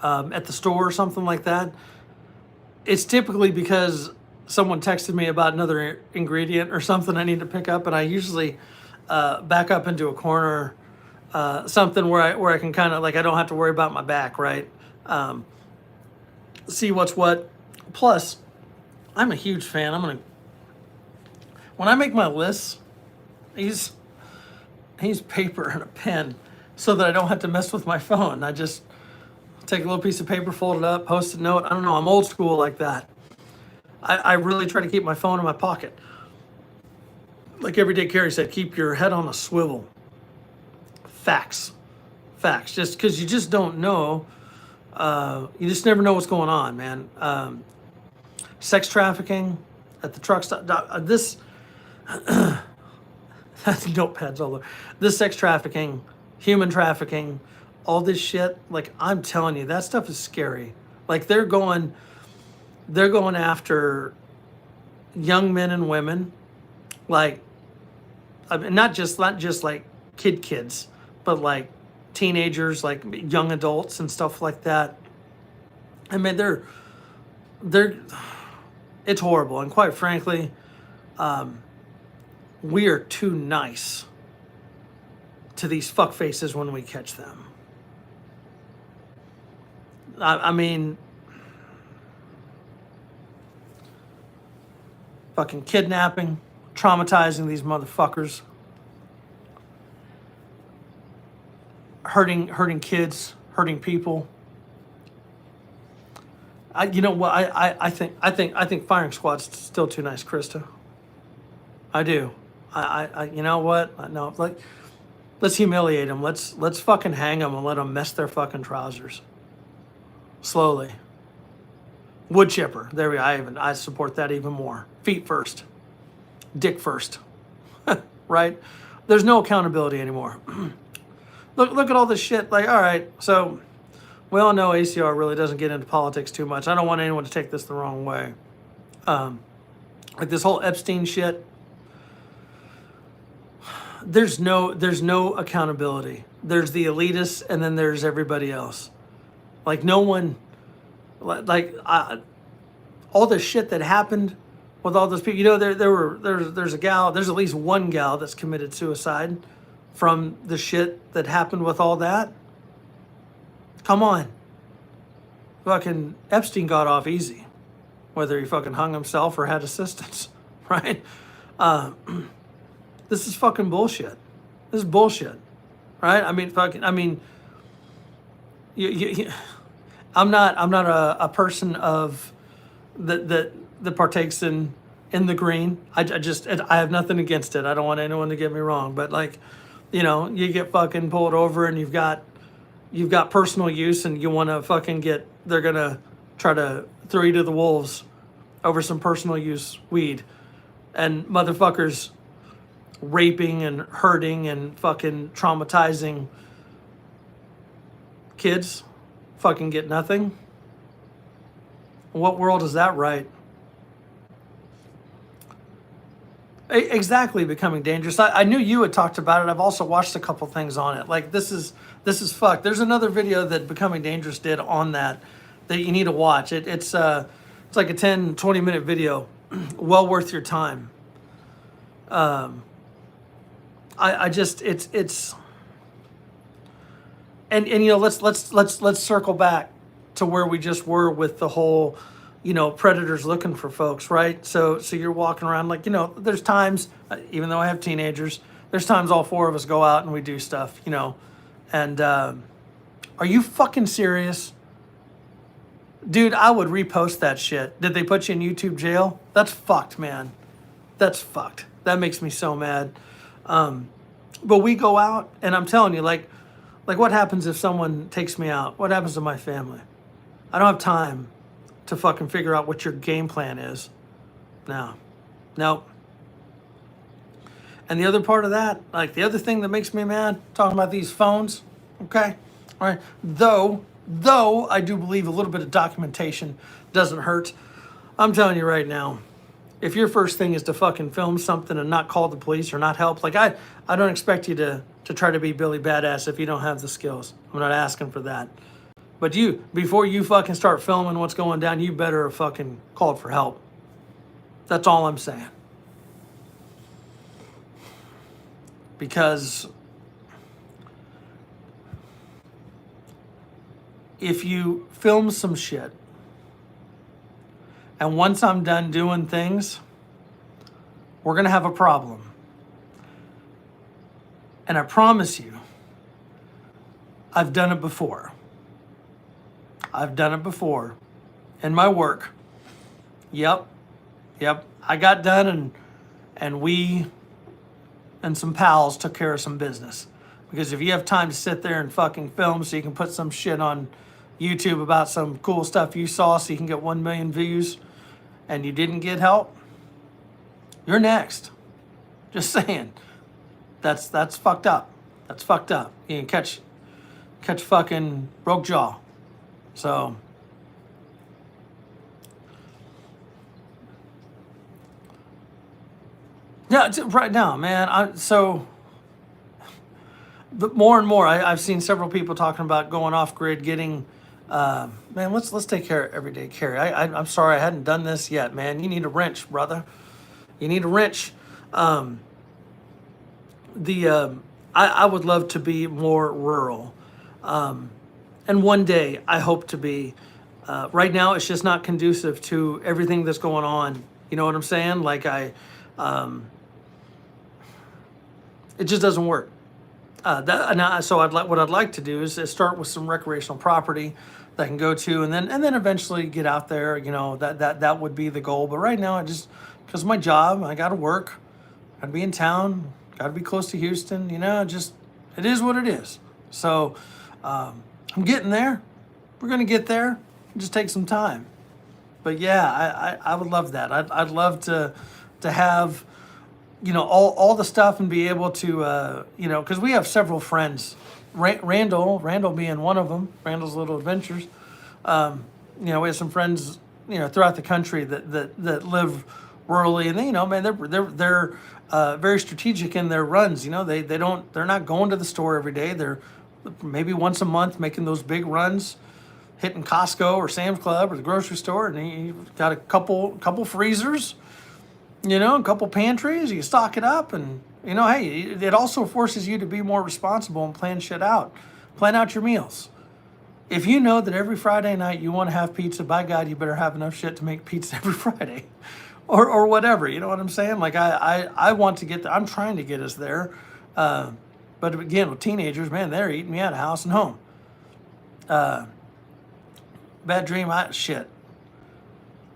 at the store or something like that, it's typically because someone texted me about another ingredient or something I need to pick up, and I usually back up into a corner, something where I can kind of, like, I don't have to worry about my back, right? See what's what. Plus, I'm a huge fan. When I make my lists, use paper and a pen so that I don't have to mess with my phone. I just take a little piece of paper, fold it up, post-it note. I don't know, I'm old school like that. I really try to keep my phone in my pocket. Like Everyday Carry said, keep your head on a swivel. Facts. Just because you just don't know. You just never know what's going on, man. Sex trafficking at the truck stop. This notepads all over. This sex trafficking, human trafficking, all this shit. Like, I'm telling you, that stuff is scary. Like, they're going after young men and women, like, I mean, not just like kids, but like teenagers, like young adults and stuff like that. I mean, It's horrible. And quite frankly, we are too nice to these fuckfaces when we catch them. I mean, fucking kidnapping, traumatizing these motherfuckers, hurting kids, hurting people. You know what? I think firing squad's still too nice, Krista. I do. You know what? No, like, let's humiliate them. Let's fucking hang them and let them mess their fucking trousers. Slowly. Wood chipper. There we go. I support that even more. Feet first. Dick first. Right? There's no accountability anymore. Look at all this shit. Like, all right, so we all know ACR really doesn't get into politics too much. I don't want anyone to take this the wrong way. Like this whole Epstein shit. There's no accountability. There's the elitists, and then there's everybody else. Like no one, all the shit that happened with all those people. You know, there's a gal. There's at least one gal that's committed suicide from the shit that happened with all that. Come on. Fucking Epstein got off easy, whether he fucking hung himself or had assistance, right? This is fucking bullshit. This is bullshit, right? I mean, I'm not a person of that partakes in the green. I have nothing against it. I don't want anyone to get me wrong, but like, you know, you get fucking pulled over and you've got personal use and you want to fucking they're gonna try to throw you to the wolves over some personal use weed, and motherfuckers raping and hurting and fucking traumatizing kids fucking get nothing. What world is that, right? Exactly, Becoming Dangerous. I knew you had talked about it. I've also watched a couple things on it. Like this is fucked. There's another video that Becoming Dangerous did on that you need to watch. It's like a 10-20 minute video, well worth your time. I just it's and you know, let's circle back to where we just were with the whole, you know, predators looking for folks, right? So you're walking around, like, you know, there's times, even though I have teenagers, there's times all four of us go out and we do stuff, you know. And are you fucking serious? Dude, I would repost that shit. Did they put you in YouTube jail? That's fucked, man. That's fucked. That makes me so mad. But we go out, and I'm telling you, like what happens if someone takes me out? What happens to my family? I don't have time to fucking figure out what your game plan is. No. And the other part of that, like the other thing that makes me mad, talking about these phones, okay? All right. Though I do believe a little bit of documentation doesn't hurt. I'm telling you right now, if your first thing is to fucking film something and not call the police or not help, like I don't expect you to try to be Billy Badass if you don't have the skills. I'm not asking for that. But before you fucking start filming what's going down, you better have fucking called for help. That's all I'm saying. Because if you film some shit, and once I'm done doing things, we're going to have a problem. And I promise you, I've done it before. I've done it before in my work. Yep. I got done and we and some pals took care of some business. Because if you have time to sit there and fucking film so you can put some shit on YouTube about some cool stuff you saw so you can get 1 million views and you didn't get help, you're next. Just saying. That's fucked up. That's fucked up. You can catch fucking broke jaw. So yeah, right now, man. But more and more, I've seen several people talking about going off grid, getting Man, let's take care of everyday carry. I'm sorry I hadn't done this yet, man. You need a wrench, brother. You need a wrench. The I would love to be more rural, and one day I hope to be. Right now, it's just not conducive to everything that's going on. You know what I'm saying? Like it just doesn't work. So what I'd like to do is start with some recreational property that I can go to, and then eventually get out there. You know, that would be the goal. But right now, I just because of my job, I got to work, got to be in town, got to be close to Houston. You know, just it is what it is. So I'm getting there. We're gonna get there. Just take some time. But yeah, I would love that. I'd love to have, you know, all the stuff and be able to, you know, because we have several friends, Randall being one of them, Randall's Little Adventures. You know, we have some friends, you know, throughout the country that live rurally, and they, you know, man, they're very strategic in their runs. You know, they're not going to the store every day. They're maybe once a month making those big runs, hitting Costco or Sam's Club or the grocery store, and you've got a couple freezers, you know, a couple pantries. You stock it up, and you know, hey, it also forces you to be more responsible and plan shit out. Plan out your meals. If you know that every Friday night you want to have pizza, by God, you better have enough shit to make pizza every Friday, or whatever. You know what I'm saying? Like I want to get. I'm trying to get us there, but again, with teenagers, man, they're eating me out of house and home. Bad dream. Shit.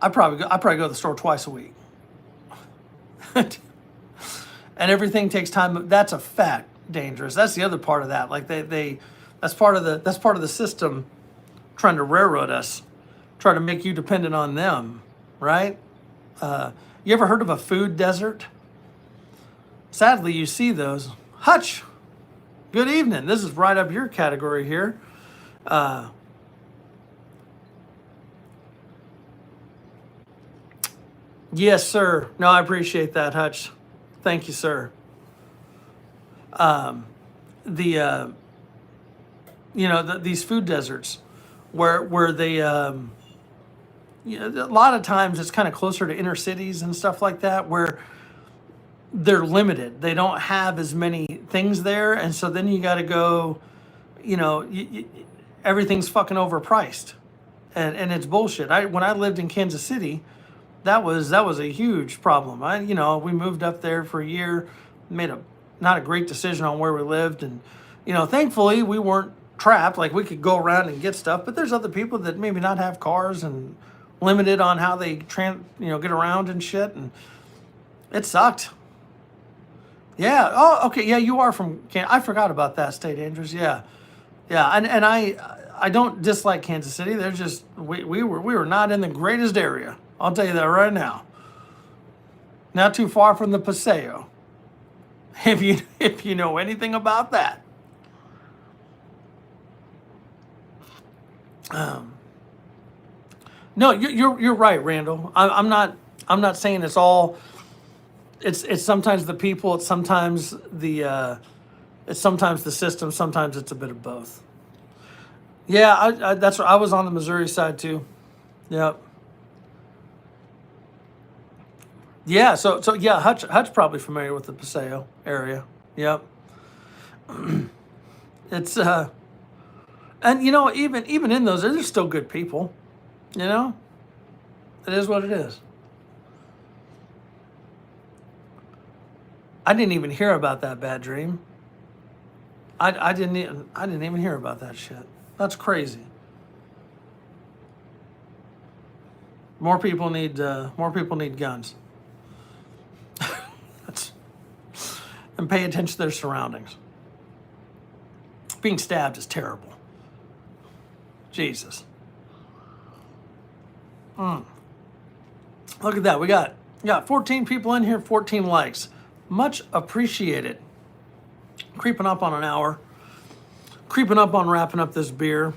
I probably go to the store twice a week, and everything takes time. That's a fact. Dangerous. That's the other part of that. Like that's part of the system trying to railroad us, trying to make you dependent on them, right? You ever heard of a food desert? Sadly, you see those. Hutch, good evening. This is right up your category here. Yes, sir. No, I appreciate that, Hutch. Thank you, sir. The you know, these food deserts where they you know, a lot of times it's kind of closer to inner cities and stuff like that where they're limited. They don't have as many things there, and so then you got to go. You know, everything's fucking overpriced, and it's bullshit. When I lived in Kansas City, that was a huge problem. You know, we moved up there for a year, made not a great decision on where we lived, and you know, thankfully we weren't trapped. Like we could go around and get stuff, but there's other people that maybe not have cars and limited on how they get around and shit, and it sucked. Yeah. Oh, okay. Yeah, you are from I forgot about that, State Andrews. Yeah, yeah. And I don't dislike Kansas City. They're just we were not in the greatest area. I'll tell you that right now. Not too far from the Paseo. If you know anything about that. No, you're right, Randall. I'm not saying it's all. It's sometimes the people. It's sometimes the system. Sometimes it's a bit of both. Yeah, that's I was on the Missouri side too. Yep. Yeah, so yeah, Hutch probably familiar with the Paseo area. Yep. It's and you know, even in those, there's still good people. You know, it is what it is. I didn't even hear about that bad dream. I didn't even hear about that shit. That's crazy. More people need guns. And pay attention to their surroundings. Being stabbed is terrible. Jesus. Look at that. We got 14 people in here, 14 likes. Much appreciated. Creeping up on an hour. Creeping up on wrapping up this beer.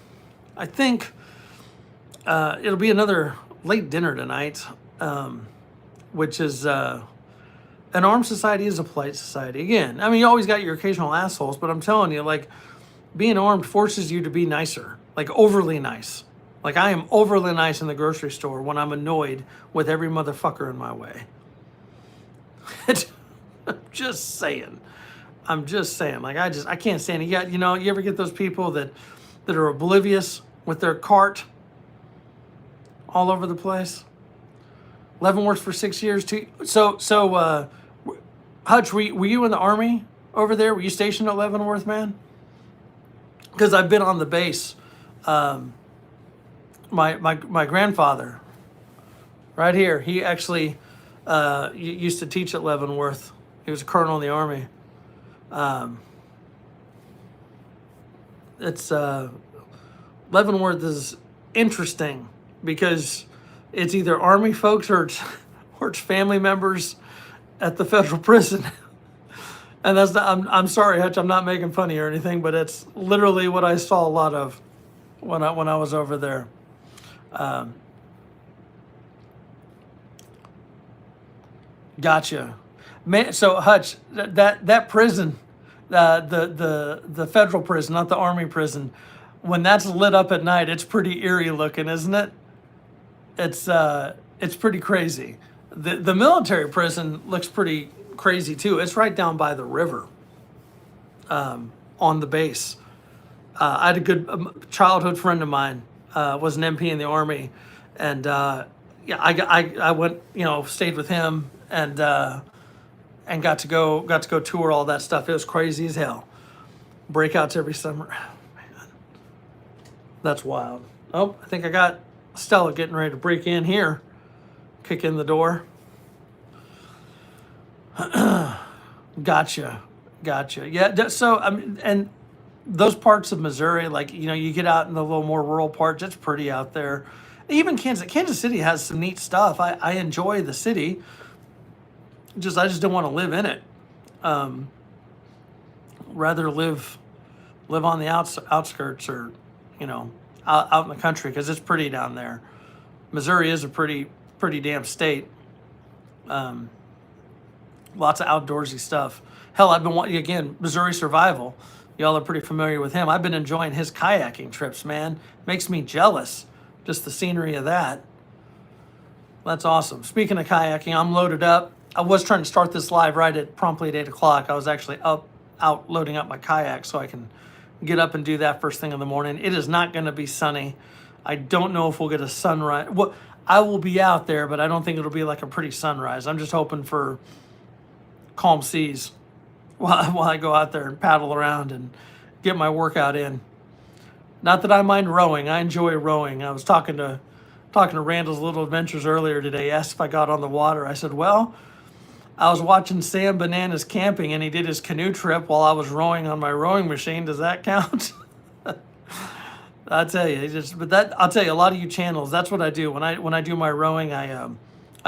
I think it'll be another late dinner tonight, which is an armed society is a polite society. Again, I mean, you always got your occasional assholes, but I'm telling you, like, being armed forces you to be nicer, like overly nice. Like, I am overly nice in the grocery store when I'm annoyed with every motherfucker in my way. I'm just saying. I'm just saying. Like, I can't stand it. You ever get those people that are oblivious with their cart all over the place? Leavenworth for 6 years too. So, Hutch, were you in the Army over there? Were you stationed at Leavenworth, man? Because I've been on the base. My grandfather, right here, he actually used to teach at Leavenworth. He was a colonel in the Army. It's Leavenworth is interesting because it's either Army folks or it's family members at the federal prison. And that's not, I'm sorry, Hutch, I'm not making fun of you or anything, but it's literally what I saw a lot of when I was over there. Gotcha, man. So Hutch, that prison, the federal prison, not the Army prison, when that's lit up at night, it's pretty eerie looking, isn't it? It's pretty crazy. The military prison looks pretty crazy too. It's right down by the river, on the base. I had a good childhood friend of mine, was an MP in the Army, and yeah, I went, stayed with him, and got to go tour all that stuff. It was crazy as hell. Breakouts every summer. Man, that's wild. Oh, I think I got Stella getting ready to break in here, kick in the door. Gotcha. Yeah. So I mean, and those parts of Missouri, like, you get out in the little more rural parts, it's pretty out there. Even Kansas City has some neat stuff. I enjoy the city. I just don't want to live in it. Rather live on the outskirts, or out in the country, because it's pretty down there. Missouri is a pretty damn state. Lots of outdoorsy stuff. Hell, I've been watching, again, Missouri Survival. Y'all are pretty familiar with him. I've been enjoying his kayaking trips, man. Makes me jealous, just the scenery of that. That's awesome. Speaking of kayaking, I'm loaded up. I was trying to start this live promptly at 8 o'clock. I was actually out loading up my kayak so I can get up and do that first thing in the morning. It is not going to be sunny. I don't know if we'll get a sunrise. Well, I will be out there, but I don't think it'll be like a pretty sunrise. I'm just hoping for calm seas while I go out there and paddle around and get my workout in. Not that I mind rowing. I enjoy rowing. I was talking to Randall's Little Adventures earlier today. He asked if I got on the water. I said, well, I was watching Sam Bananas camping, and he did his canoe trip while I was rowing on my rowing machine. Does that count? I tell you, I'll tell you, a lot of you channels, that's what I do. When I do my rowing, I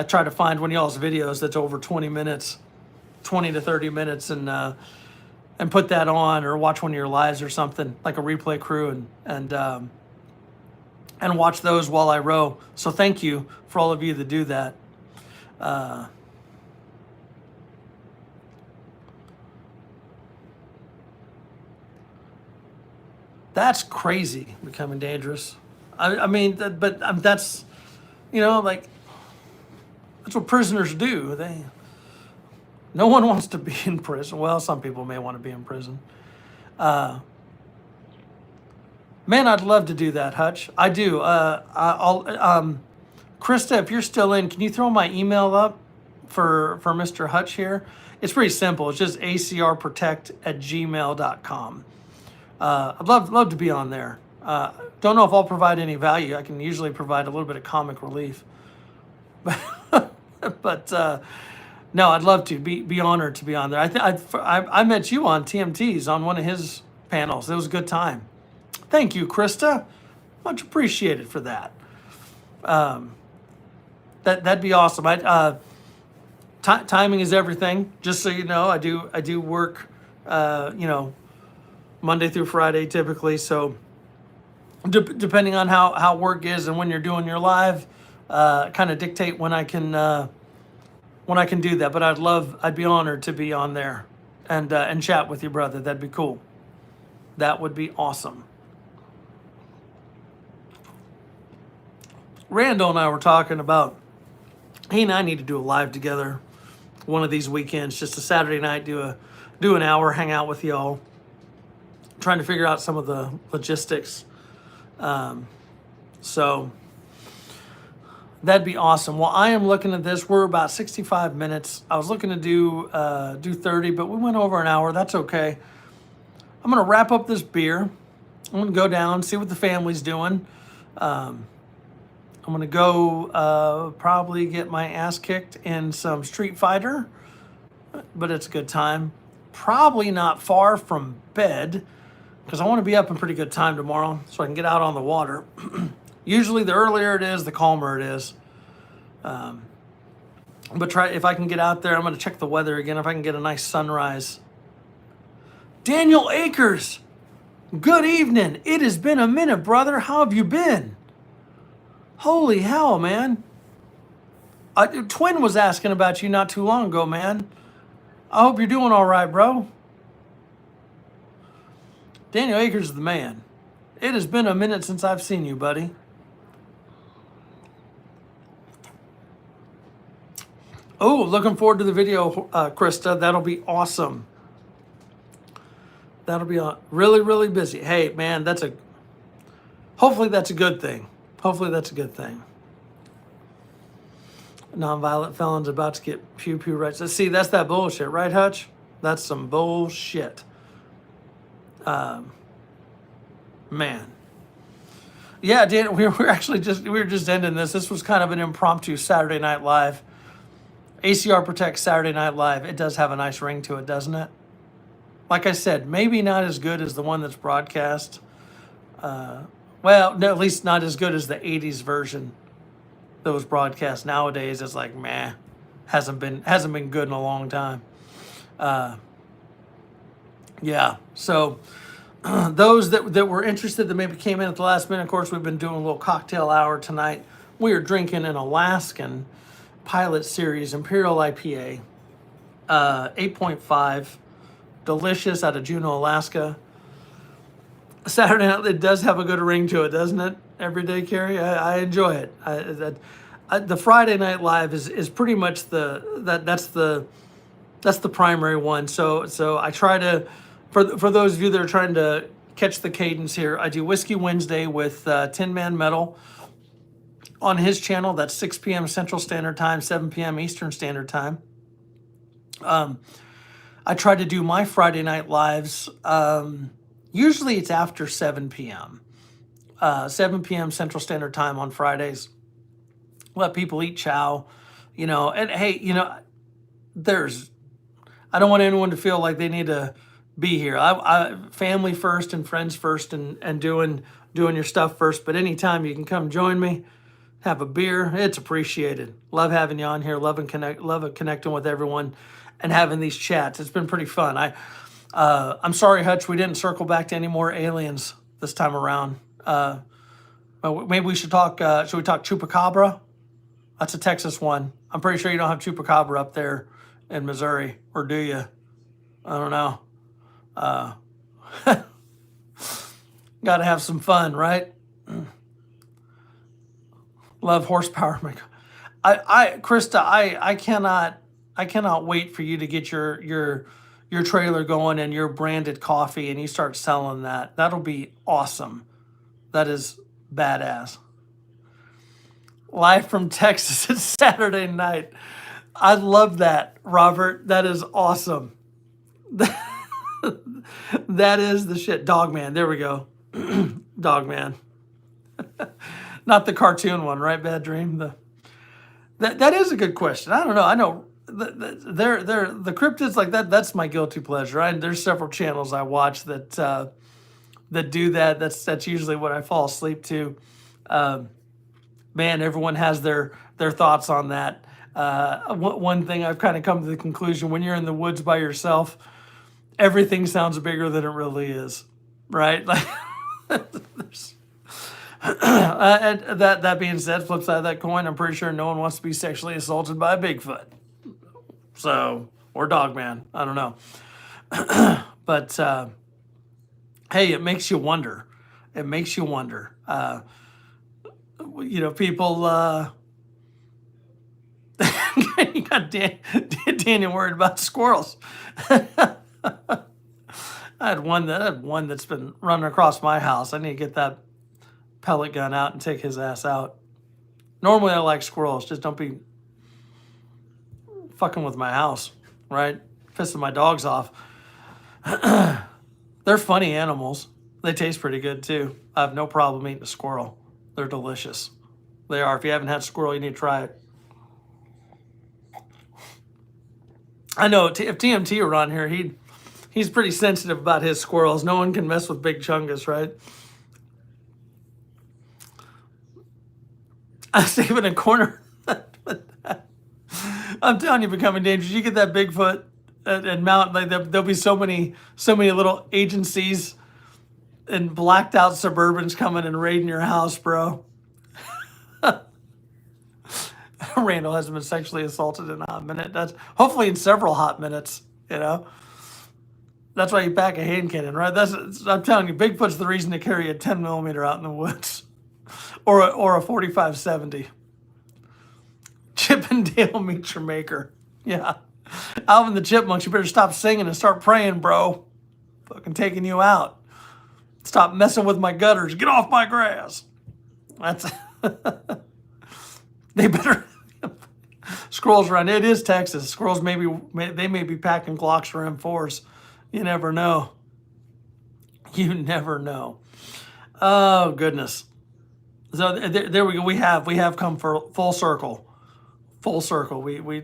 try to find one of y'all's videos that's over 20 to 30 minutes, and put that on, or watch one of your lives or something, like a replay crew, and watch those while I row. So thank you for all of you that do that. That's crazy, becoming dangerous. I mean, but that's, like, that's what prisoners do. No one wants to be in prison. Well, some people may want to be in prison. Man, I'd love to do that, Hutch. I do. Krista, if you're still in, can you throw my email up for Mr. Hutch here? It's pretty simple. It's just acrprotect@gmail.com. I'd love to be on there. Don't know if I'll provide any value. I can usually provide a little bit of comic relief. But no, I'd love to be honored to be on there. I met you on TMT's on one of his panels. It was a good time. Thank you, Krista. Much appreciated for that. That'd be awesome. Timing is everything. Just so you know, I do work, Monday through Friday typically. So depending on how work is and when you're doing your live, kind of dictate when I can do that. But I'd be honored to be on there and chat with you, brother. That'd be cool. That would be awesome. Randall and I were talking about, he and I need to do a live together one of these weekends, just a Saturday night, do an hour, hang out with y'all, trying to figure out some of the logistics. So that'd be awesome. Well, I am looking at this. We're about 65 minutes. I was looking to do 30, but we went over an hour. That's okay. I'm gonna wrap up this beer. I'm gonna go down, see what the family's doing. I'm gonna go probably get my ass kicked in some Street Fighter, but it's a good time. Probably not far from bed because I want to be up in pretty good time tomorrow so I can get out on the water. Usually the earlier it is, the calmer it is. But if I can get out there, I'm going to check the weather again. If I can get a nice sunrise. Daniel Akers, good evening. It has been a minute, brother. How have you been? Holy hell, man. Twin was asking about you not too long ago, man. I hope you're doing all right, bro. Daniel Akers is the man. It has been a minute since I've seen you, buddy. Oh, looking forward to the video, Krista. That'll be awesome. That'll be really, really busy. Hey, man, hopefully that's a good thing. Hopefully that's a good thing. Nonviolent felons about to get pew rights. See, that's that bullshit, right, Hutch? That's some bullshit. Man. Yeah, Dan, we were just ending this. This was kind of an impromptu Saturday Night Live. ACR protects Saturday Night Live. It does have a nice ring to it, doesn't it? Like I said, maybe not as good as the one that's broadcast. Well, no, at least not as good as the 80s version that was broadcast. Nowadays, it's like, meh, hasn't been good in a long time. Yeah, so those that were interested that maybe came in at the last minute, of course, we've been doing a little cocktail hour tonight. We are drinking an Alaskan Pilot Series Imperial IPA, 8.5, delicious, out of Juneau, Alaska. Saturday night, it does have a good ring to it, doesn't it? Everyday Carry, I enjoy it. The Friday Night Live is pretty much that's the primary one. So I try to, for those of you that are trying to catch the cadence here, I do Whiskey Wednesday with Tin Man Metal on his channel. That's 6 p.m. Central Standard Time, 7 p.m. Eastern Standard Time. I try to do my Friday Night Lives. Usually it's after 7 p.m. 7 p.m. Central Standard Time on Fridays. Let people eat chow, and hey, I don't want anyone to feel like they need to be here. I family first and friends first and doing your stuff first. But anytime you can come join me, have a beer, it's appreciated. Love having you on here. Love connecting with everyone and having these chats. It's been pretty fun. I'm sorry, Hutch, we didn't circle back to any more aliens this time around. Maybe we should talk. Should we talk Chupacabra? That's a Texas one. I'm pretty sure you don't have Chupacabra up there in Missouri, or do you? I don't know. Got to have some fun, right? Love horsepower. Krista, I cannot wait for you to get your trailer going and your branded coffee and you start selling that. That'll be awesome. That is badass. Live from Texas, it's Saturday night. I love that, Robert. That is awesome. That is the shit. Dogman, there we go. Dogman. Not the cartoon one, right? Bad Dream. That is a good question. I don't know. I know the cryptids like that. That's my guilty pleasure. There's several channels I watch that do that. That's usually what I fall asleep to. Man, everyone has their thoughts on that. One thing I've kind of come to the conclusion: when you're in the woods by yourself, everything sounds bigger than it really is, right? Like, and that being said, flip side of that coin, I'm pretty sure no one wants to be sexually assaulted by a Bigfoot, or Dogman. I don't know, but hey, it makes you wonder. It makes you wonder. people. You got Daniel worried about squirrels. I had one that's been running across my house. I need to get that pellet gun out and take his ass out. Normally, I like squirrels. Just don't be fucking with my house, right? Pissing my dogs off. They're funny animals. They taste pretty good too. I have no problem eating a squirrel. They're delicious. They are. If you haven't had squirrel, you need to try it. I know if TMT were on here, he's pretty sensitive about his squirrels. No one can mess with Big Chungus, right? I save in a corner. I'm telling you, becoming dangerous. You get that Bigfoot and mount. Like there'll be so many little agencies and blacked out Suburbans coming and raiding your house, bro. Randall hasn't been sexually assaulted in a hot minute. That's hopefully in several hot minutes. That's why you pack a hand cannon, right? I'm telling you, Bigfoot's the reason to carry a 10mm out in the woods, or a 45-70. Chip and Dale meet your maker. Yeah, Alvin the Chipmunks, you better stop singing and start praying, bro. Fucking taking you out. Stop messing with my gutters. Get off my grass. That's they better. Squirrels around. It is Texas. Squirrels may be packing Glocks or M4s. You never know. You never know. Oh goodness. So there we go. We have come for full circle. Full circle. We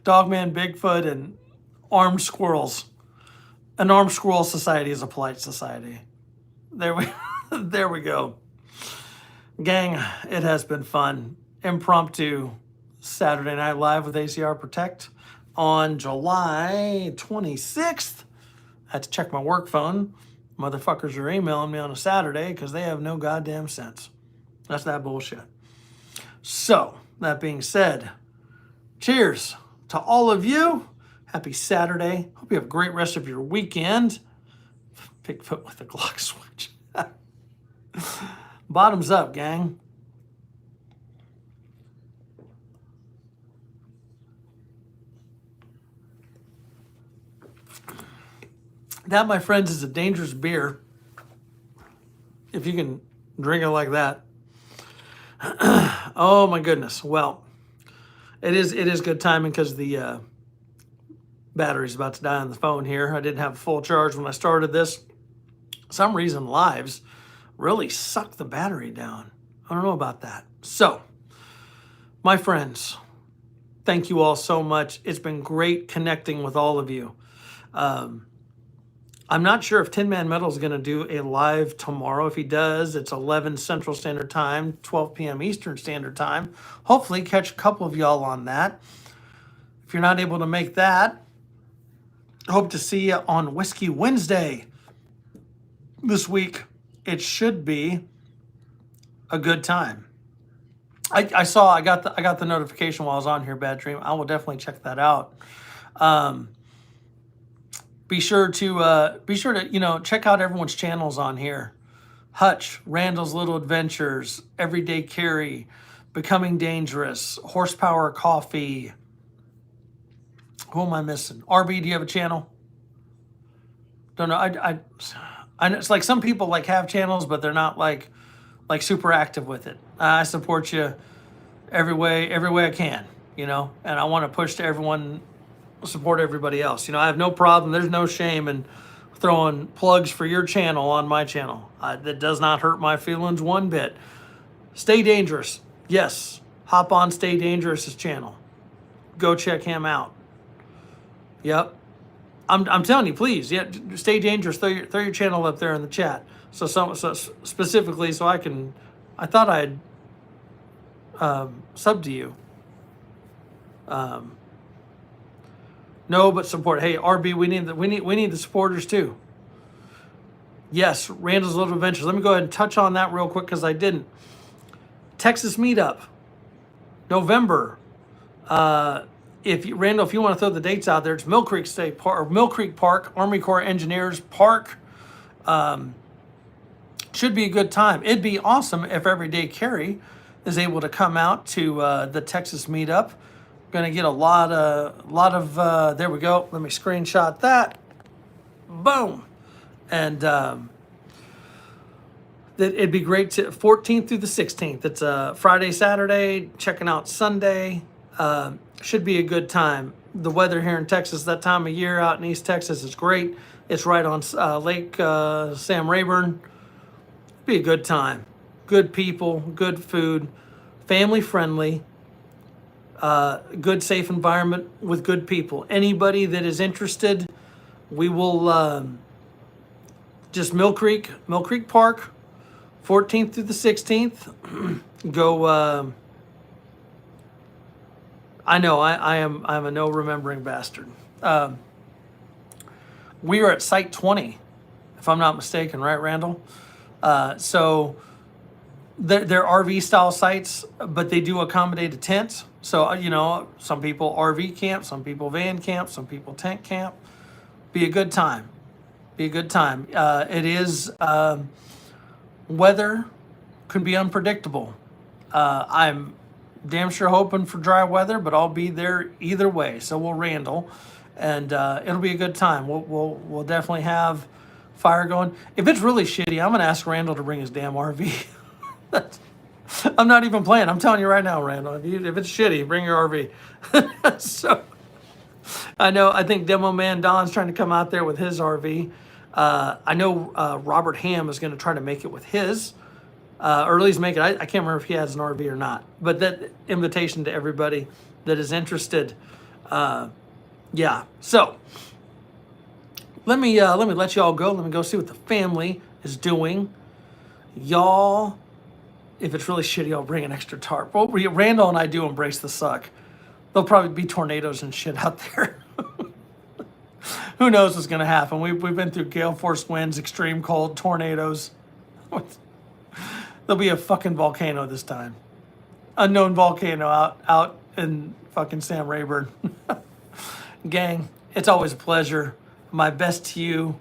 Dogman, Bigfoot, and armed squirrels. An armed squirrel society is a polite society. There we go. Gang, it has been fun. Impromptu Saturday Night Live with ACR Protect on July 26th. I had to check my work phone. Motherfuckers are emailing me on a Saturday because they have no goddamn sense. That's that bullshit. So, that being said, cheers to all of you. Happy Saturday. Hope you have a great rest of your weekend. Bigfoot with the Glock switch. Bottoms up, gang. That, my friends, is a dangerous beer. If you can drink it like that. Oh my goodness. Well, it is good timing because the battery's about to die on the phone here. I didn't have a full charge when I started this. For some reason, lives really suck the battery down. I don't know about that. So, my friends, thank you all so much. It's been great connecting with all of you. I'm not sure if Tin Man Metal is going to do a live tomorrow. If he does, it's 11 Central Standard Time, 12 p.m. Eastern Standard Time. Hopefully catch a couple of y'all on that. If you're not able to make that, hope to see you on Whiskey Wednesday this week. It should be a good time. I got the notification while I was on here, Bad Dream. I will definitely check that out. Be sure to check out everyone's channels on here. Hutch, Randall's Little Adventures, Everyday Carry, Becoming Dangerous, Horsepower Coffee. Who am I missing? RB, do you have a channel? Don't know. I it's like some people like have channels, but they're not like super active with it. I support you every way I can, and I want to push to everyone. Support everybody else. I have no problem. There's no shame in throwing plugs for your channel on my channel. That does not hurt my feelings one bit. Stay Dangerous. Yes. Hop on Stay Dangerous' channel. Go check him out. Yep. I'm telling you, please. Yeah, Stay Dangerous. Throw your channel up there in the chat. So specifically, so I thought I'd sub to you. No, but support. Hey, RB, we need the supporters too. Yes, Randall's Little Adventures. Let me go ahead and touch on that real quick because I didn't. Texas Meetup, November. Randall, if you want to throw the dates out there, it's Mill Creek State Park or Mill Creek Park, Army Corps Engineers Park. Should be a good time. It'd be awesome if Everyday Carry is able to come out to the Texas meetup. Going to get a lot of. There we go. Let me screenshot that. Boom, and it'd be great to 14th through the 16th. It's a Friday, Saturday. Checking out Sunday. Should be a good time. The weather here in Texas that time of year out in East Texas is great. It's right on Lake Sam Rayburn. Be a good time. Good people, good food, family friendly, good safe environment with good people. Anybody that is interested, we will just Mill Creek Park, 14th through the 16th. Go. I know I'm a no remembering bastard. We are at Site 20, if I'm not mistaken, right, Randall? So they're RV style sites, but they do accommodate a tent. So, some people RV camp, some people van camp, some people tent camp. Be a good time. Be a good time. It is, weather can be unpredictable. I'm damn sure hoping for dry weather, but I'll be there either way. So will Randall, and it'll be a good time. We'll definitely have fire going. If it's really shitty, I'm gonna ask Randall to bring his damn RV. I'm not even playing. I'm telling you right now, Randall. If it's shitty, bring your RV. So I think Demo Man Don's trying to come out there with his RV. I know Robert Ham is going to try to make it with his, or at least make it. I can't remember if he has an RV or not. But that invitation to everybody that is interested. Yeah. So let me let y'all go. Let me go see what the family is doing. Y'all, if it's really shitty, I'll bring an extra tarp. Well, Randall and I do embrace the suck. There'll probably be tornadoes and shit out there. Who knows what's going to happen? We've been through gale force winds, extreme cold, tornadoes. There'll be a fucking volcano this time. Unknown volcano out in fucking Sam Rayburn. Gang, it's always a pleasure. My best to you.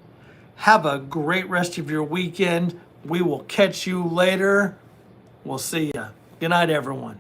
Have a great rest of your weekend. We will catch you later. We'll see ya. Good night, everyone.